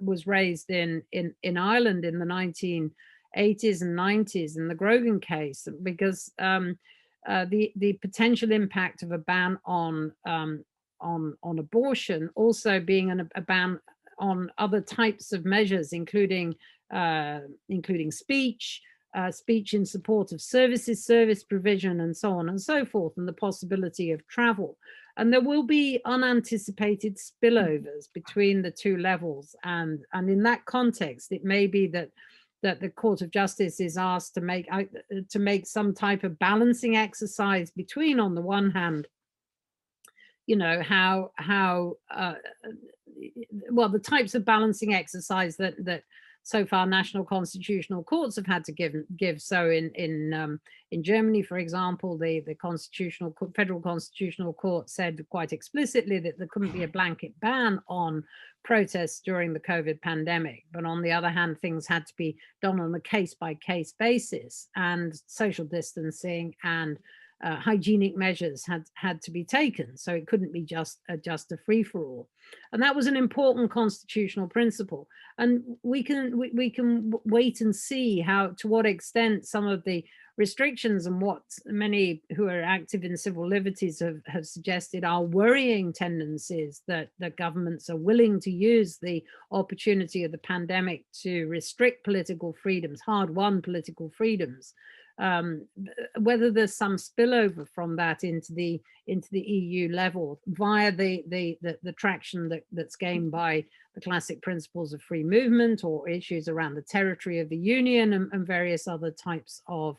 was raised in Ireland in the 1980s and 90s in the Grogan case, because the potential impact of a ban on abortion also being a ban on other types of measures, including speech, speech in support of services, service provision, and so on and so forth, and the possibility of travel. And there will be unanticipated spillovers between the two levels. And in that context, it may be that the Court of Justice is asked to make some type of balancing exercise between, on the one hand, you know, well, the types of balancing exercise that so far national constitutional courts have had to give. So in Germany, for example, the Federal Constitutional Court said quite explicitly that there couldn't be a blanket ban on protests during the COVID pandemic. But on the other hand, things had to be done on a case-by-case basis, and social distancing and hygienic measures had to be taken. So it couldn't be just a free-for-all. And that was an important constitutional principle. And we can wait and see to what extent some of the restrictions and what many who are active in civil liberties have suggested are worrying tendencies that governments are willing to use the opportunity of the pandemic to restrict political freedoms, hard-won political freedoms. Whether there's some spillover from that into the EU level via the traction that's gained by the classic principles of free movement, or issues around the territory of the Union, and various other types of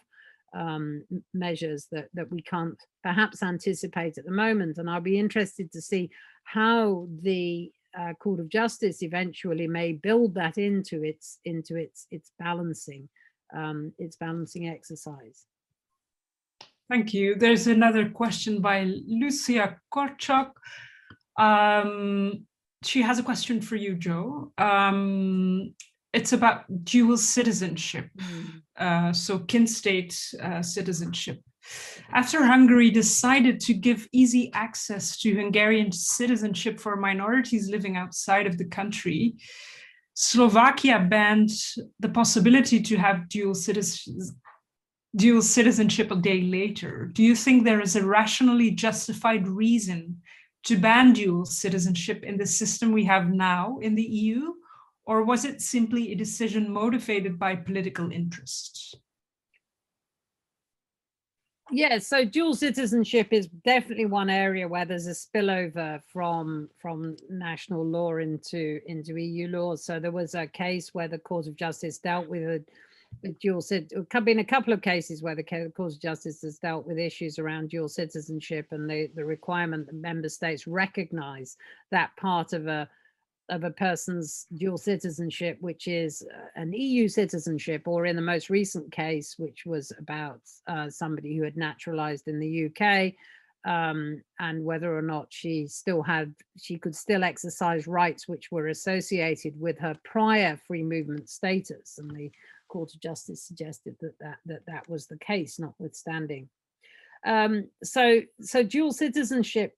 measures that we can't perhaps anticipate at the moment. And I'll be interested to see how the Court of Justice eventually may build that into its balancing exercise. Thank you. There's another question by Lucia Korchak. She has a question for you, Jo. It's about dual citizenship, so kin state citizenship. After Hungary decided to give easy access to Hungarian citizenship for minorities living outside of the country, Slovakia banned the possibility to have dual citizenship a day later. Do you think there is a rationally justified reason to ban dual citizenship in the system we have now in the EU? Or was it simply a decision motivated by political interest? Yes, so dual citizenship is definitely one area where there's a spillover from national law into EU law. So there was a case where the Court of Justice dealt with dual citizenship. There have been a couple of cases where the Court of Justice has dealt with issues around dual citizenship and the requirement that member states recognize that part of a a person's dual citizenship, which is an EU citizenship, or in the most recent case, which was about somebody who had naturalized in the UK, and whether or not she could still exercise rights which were associated with her prior free movement status. And the Court of Justice suggested that was the case, notwithstanding. So dual citizenship,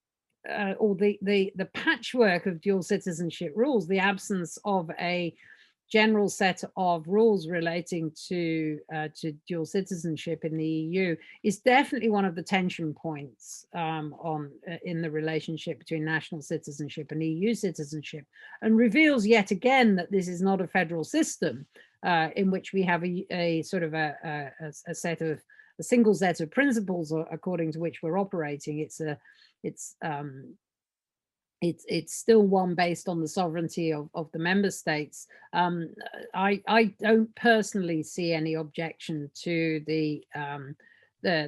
or the patchwork of dual citizenship rules, the absence of a general set of rules relating to dual citizenship in the EU is definitely one of the tension points in the relationship between national citizenship and EU citizenship, and reveals yet again that this is not a federal system in which we have a sort of a single set of principles according to which we're operating. It's still one based on the sovereignty of the member states. I don't personally see any objection to the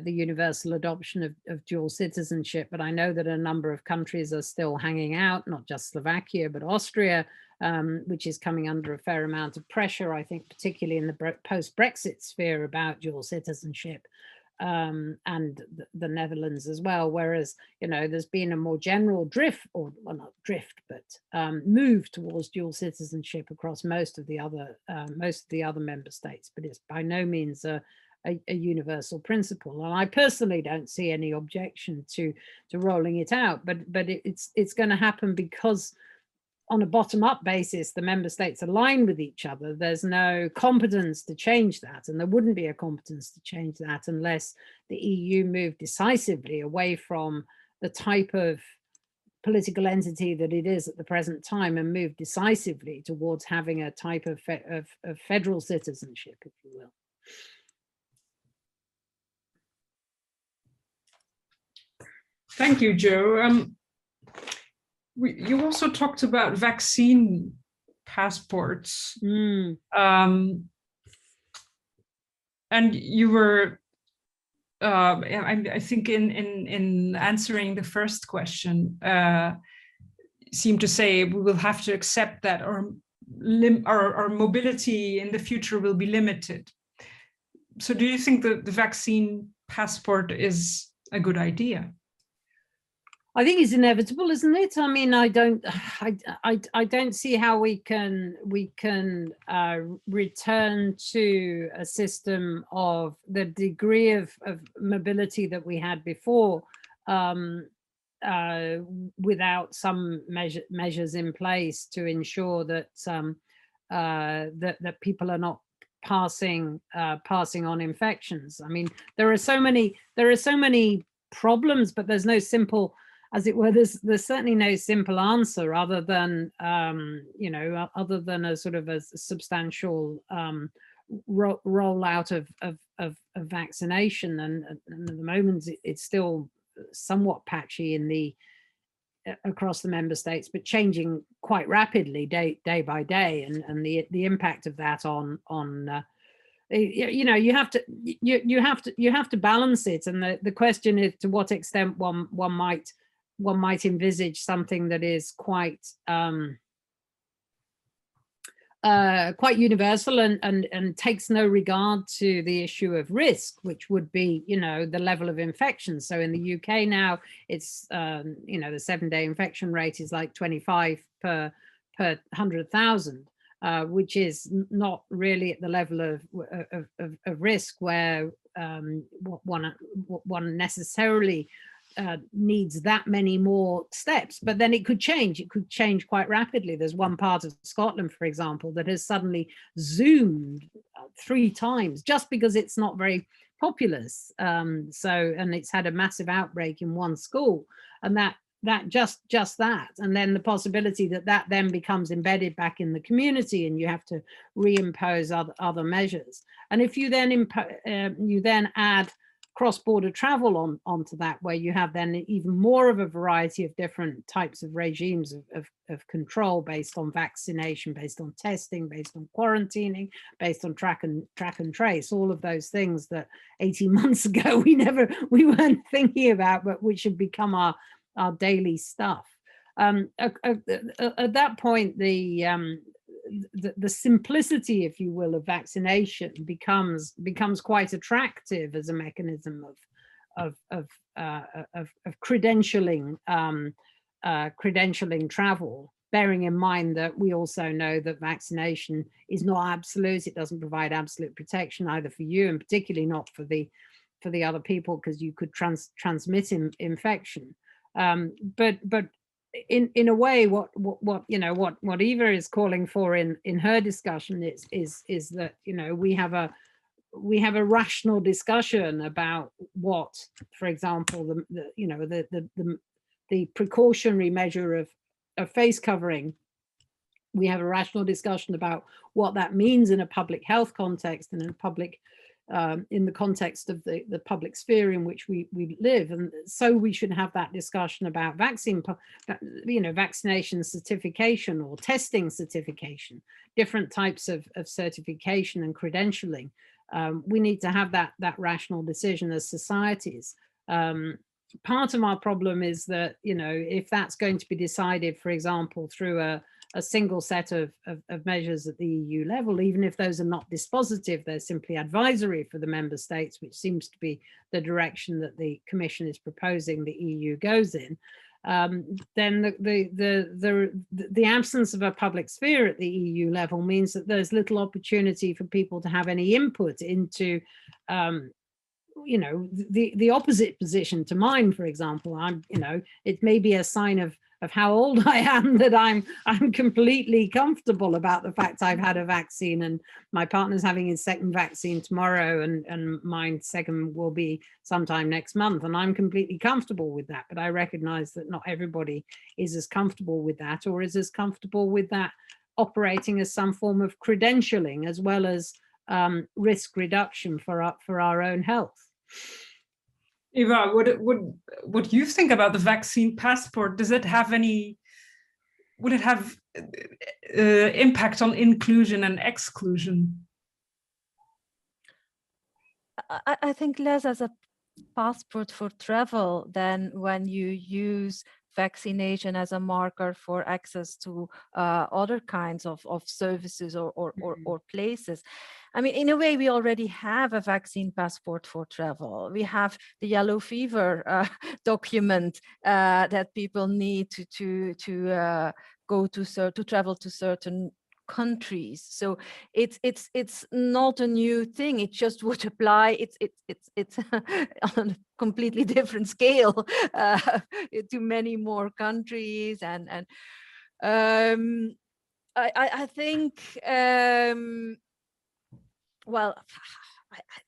universal adoption of dual citizenship, but I know that a number of countries are still hanging out, not just Slovakia, but Austria, which is coming under a fair amount of pressure, I think, particularly in the post-Brexit sphere about dual citizenship. And the Netherlands as well, whereas, you know, there's been a more general drift, or well, not drift, but move towards dual citizenship across most of the other member states, but it's by no means a universal principle. And I personally don't see any objection to rolling it out, but it's going to happen because on a bottom-up basis, the member states align with each other. There's no competence to change that, and there wouldn't be a competence to change that unless the EU moved decisively away from the type of political entity that it is at the present time and moved decisively towards having a type of federal citizenship, if you will. Thank you, Jo. You also talked about vaccine passports, and you were, I think, in answering the first question, seemed to say we will have to accept that our mobility in the future will be limited. So, do you think that the vaccine passport is a good idea? I think it's inevitable, isn't it? I mean, I don't see how we can return to a system of the degree of mobility that we had before without some measures in place to ensure that that people are not passing on infections. I mean, there are so many problems, but there's no simple, as it were, there's certainly no simple answer other than you know, other than a sort of a substantial rollout of vaccination, and at the moment it's still somewhat patchy across the member states, but changing quite rapidly day by day, and the impact of that on you know, you have to balance it, and the question is to what extent one might envisage something that is quite universal and takes no regard to the issue of risk, which would be, you know, the level of infection. So in the UK now, it's you know, the 7-day infection rate is like 25 per 100,000. Which is not really at the level of risk where one necessarily needs that many more steps. But then it could change. It could change quite rapidly. There's one part of Scotland, for example, that has suddenly zoomed 3 times just because it's not very populous. And it's had a massive outbreak in one school, and that just that, and then the possibility that then becomes embedded back in the community, and you have to reimpose other measures. And if you then you then add cross-border travel onto that, where you have then even more of a variety of different types of regimes of control based on vaccination, based on testing, based on quarantining, based on track and trace, all of those things that 18 months ago we weren't thinking about, but which have become our daily stuff. At that point, the simplicity, if you will, of vaccination becomes quite attractive as a mechanism of credentialing credentialing travel, bearing in mind that we also know that vaccination is not absolute. It doesn't provide absolute protection either for you, and particularly not for the other people, because you could transmit infection. But in a way, what Eva is calling for in her discussion is that, you know, we have a rational discussion about what, for example, the precautionary measure of face covering. We have a rational discussion about what that means in a public health context and in a public in the context of the public sphere in which we live. And so we should have that discussion about vaccination certification or testing certification, different types of certification and credentialing. We need to have that rational decision as societies. Part of our problem is that, you know, if that's going to be decided, for example, through a single set of measures at the EU level, even if those are not dispositive, they're simply advisory for the member states, which seems to be the direction that the Commission is proposing the EU goes in, then the absence of a public sphere at the EU level means that there's little opportunity for people to have any input into you know, the opposite position to mine, for example. It may be a sign of how old I am that I'm completely comfortable about the fact I've had a vaccine, and my partner's having his second vaccine tomorrow, and my second will be sometime next month, and I'm completely comfortable with that. But I recognize that not everybody is as comfortable with that, or is as comfortable with that operating as some form of credentialing as well as risk reduction for our own health. Eva, what do you think about the vaccine passport? Does it have would it have impact on inclusion and exclusion? I think less as a passport for travel than when you use vaccination as a marker for access to other kinds of services or places. I mean, in a way, we already have a vaccine passport for travel. We have the yellow fever document that people need to go to travel to certain countries. So it's not a new thing. It just would apply. It's on a completely different scale to many more countries, and I think well,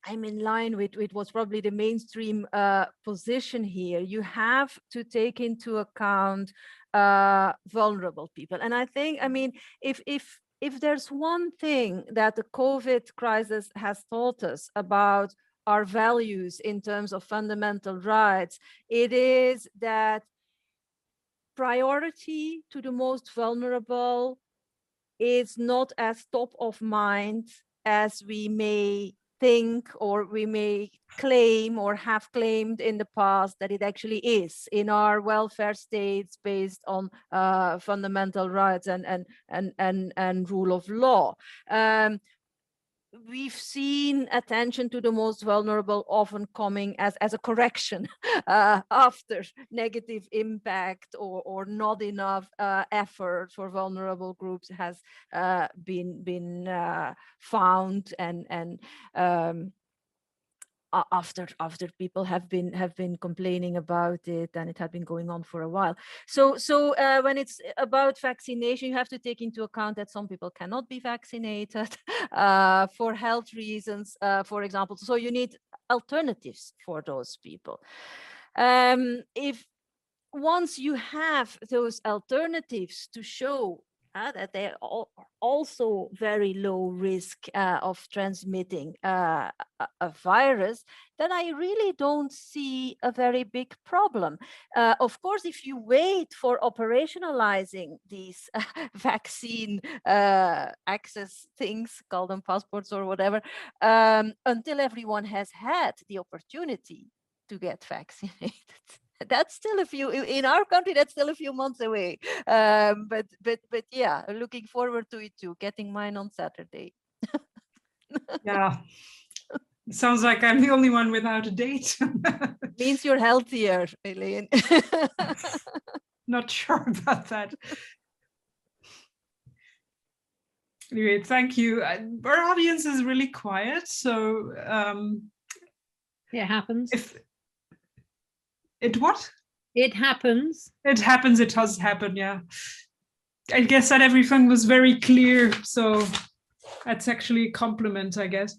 I'm in line with what's probably the mainstream position here. You have to take into account vulnerable people, and I think, I mean, if there's one thing that the COVID crisis has taught us about our values in terms of fundamental rights, it is that priority to the most vulnerable is not as top of mind as we may think, or we may claim or have claimed in the past that it actually is in our welfare states based on fundamental rights and rule of law. We've seen attention to the most vulnerable often coming as a correction after negative impact or not enough effort for vulnerable groups has been found, and after people have been complaining about it, and it had been going on for a while. So when it's about vaccination, you have to take into account that some people cannot be vaccinated for health reasons, for example. So you need alternatives for those people. If once you have those alternatives to show that they are also very low risk of transmitting a virus, then I really don't see a very big problem. Of course, if you wait for operationalizing these vaccine access things, call them passports or whatever, until everyone has had the opportunity to get vaccinated, That's still a few in our country. That's still a few months away. But yeah, looking forward to it too. Getting mine on Saturday. Yeah, sounds like I'm the only one without a date. Means you're healthier, Heleen. Not sure about that. Anyway, thank you. Our audience is really quiet, so it happens. If it what? It happens. It happens. It does happen. Yeah. I guess that everything was very clear, so that's actually a compliment, I guess.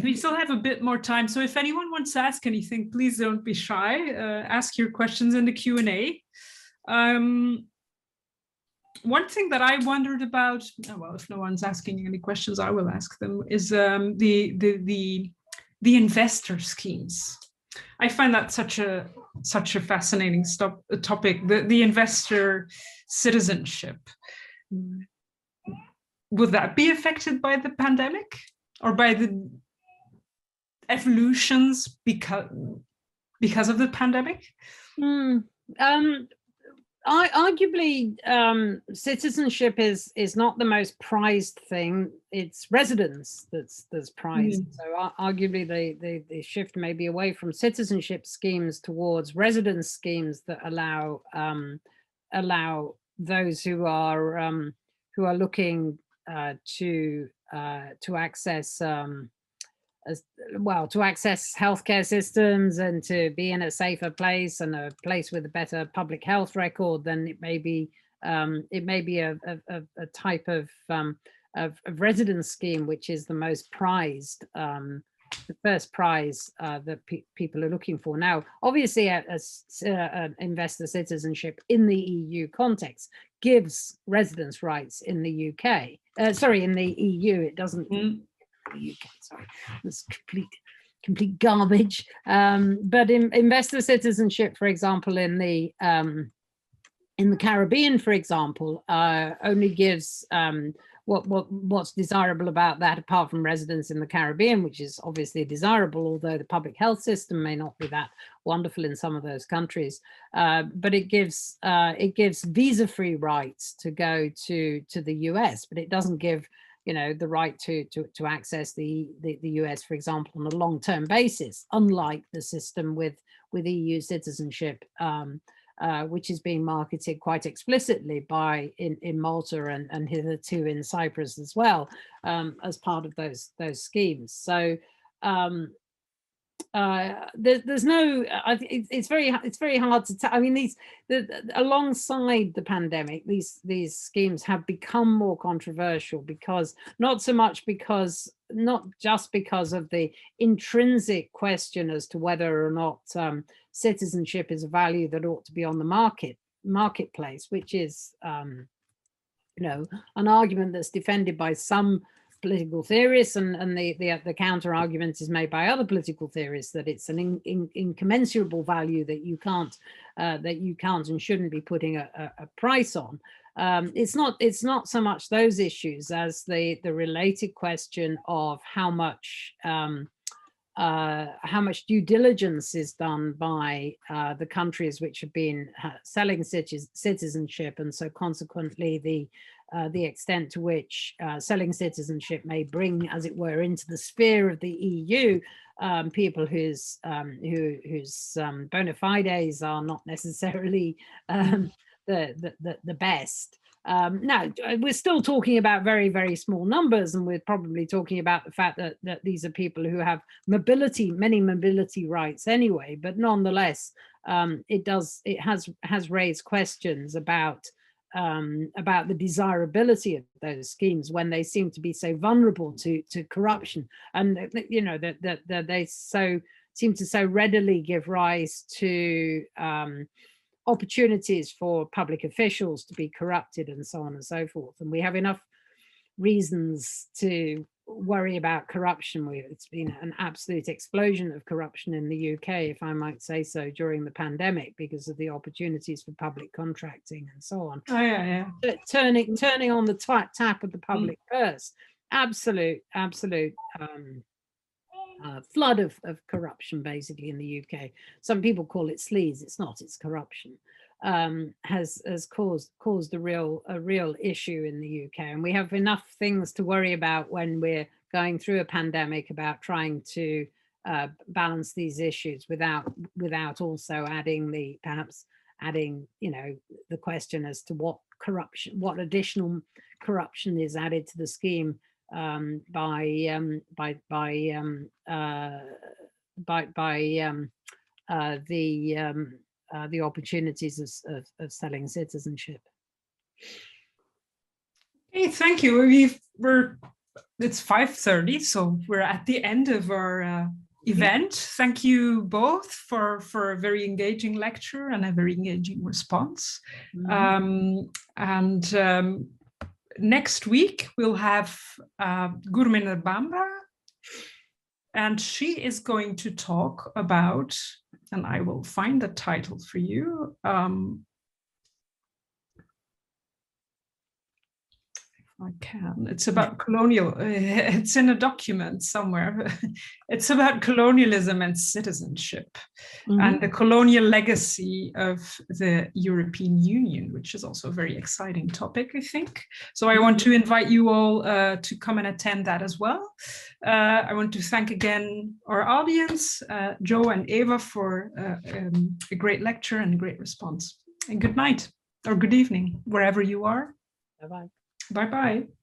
We still have a bit more time, so if anyone wants to ask anything, please don't be shy. Ask your questions in the Q&A. One thing that I wondered about, well, if no one's asking any questions, I will ask them, is the investor schemes. I find that such a fascinating topic. The investor citizenship. Would that be affected by the pandemic or by the evolutions because of the pandemic? Arguably, citizenship is not the most prized thing. It's residence that's prized. So arguably, the shift may be away from citizenship schemes towards residence schemes that allow those who are looking to access to access healthcare systems and to be in a safer place and a place with a better public health record, then it may be a type of residence scheme which is the most prized, the first prize that people are looking for. Now, obviously, investor citizenship in the EU context gives residence rights in the UK. In the EU, it doesn't. UK, sorry, that's complete garbage. But investor citizenship, for example, in the Caribbean, for example, only gives what's desirable about that, apart from residence in the Caribbean, which is obviously desirable, although the public health system may not be that wonderful in some of those countries. But it gives visa-free rights to go to the US, but it doesn't give the right to access the US, for example, on a long-term basis, unlike the system with EU citizenship, which is being marketed quite explicitly in Malta and hitherto in Cyprus as well, as part of those schemes. So there's no, it's very hard to tell. I mean, alongside the pandemic, these schemes have become more controversial because not just because of the intrinsic question as to whether or not citizenship is a value that ought to be on the marketplace, which is an argument that's defended by some political theorists, and the counter argument is made by other political theorists that it's an incommensurable value that you can't and shouldn't be putting a price on. It's not so much those issues as the related question of how much due diligence is done by the countries which have been selling citizenship, and so consequently the extent to which selling citizenship may bring, as it were, into the sphere of the EU people whose bona fides are not necessarily the best. Now, we're still talking about very, very small numbers, and we're probably talking about the fact that these are people who have many mobility rights anyway, but nonetheless, it has raised questions about the desirability of those schemes when they seem to be so vulnerable to corruption, and that they seem to so readily give rise to opportunities for public officials to be corrupted and so on and so forth. And we have enough reasons to worry about corruption. It's been an absolute explosion of corruption in the UK, if I might say so, during the pandemic because of the opportunities for public contracting and so on. Oh, yeah. Turning on the tap of the public purse. Absolute flood of corruption, basically, in the UK. Some people call it sleaze. It's not. It's corruption. Has caused a real issue in the UK, and we have enough things to worry about when we're going through a pandemic about trying to balance these issues without also perhaps adding, you know, the question as to what additional corruption is added to the scheme by the opportunities of selling citizenship. Okay, thank you. It's 5:30, so we're at the end of our event. Thank you both for a very engaging lecture and a very engaging response. Next week we'll have Gurmina Bambra, and she is going to talk about, and I will find the title for you. I can. It's about it's in a document somewhere. It's about colonialism and citizenship and the colonial legacy of the European Union, which is also a very exciting topic, I think. So I want to invite you all to come and attend that as well. I want to thank again our audience, Joe and Eva, for a great lecture and a great response. And good night or good evening, wherever you are. Bye-bye. Bye-bye.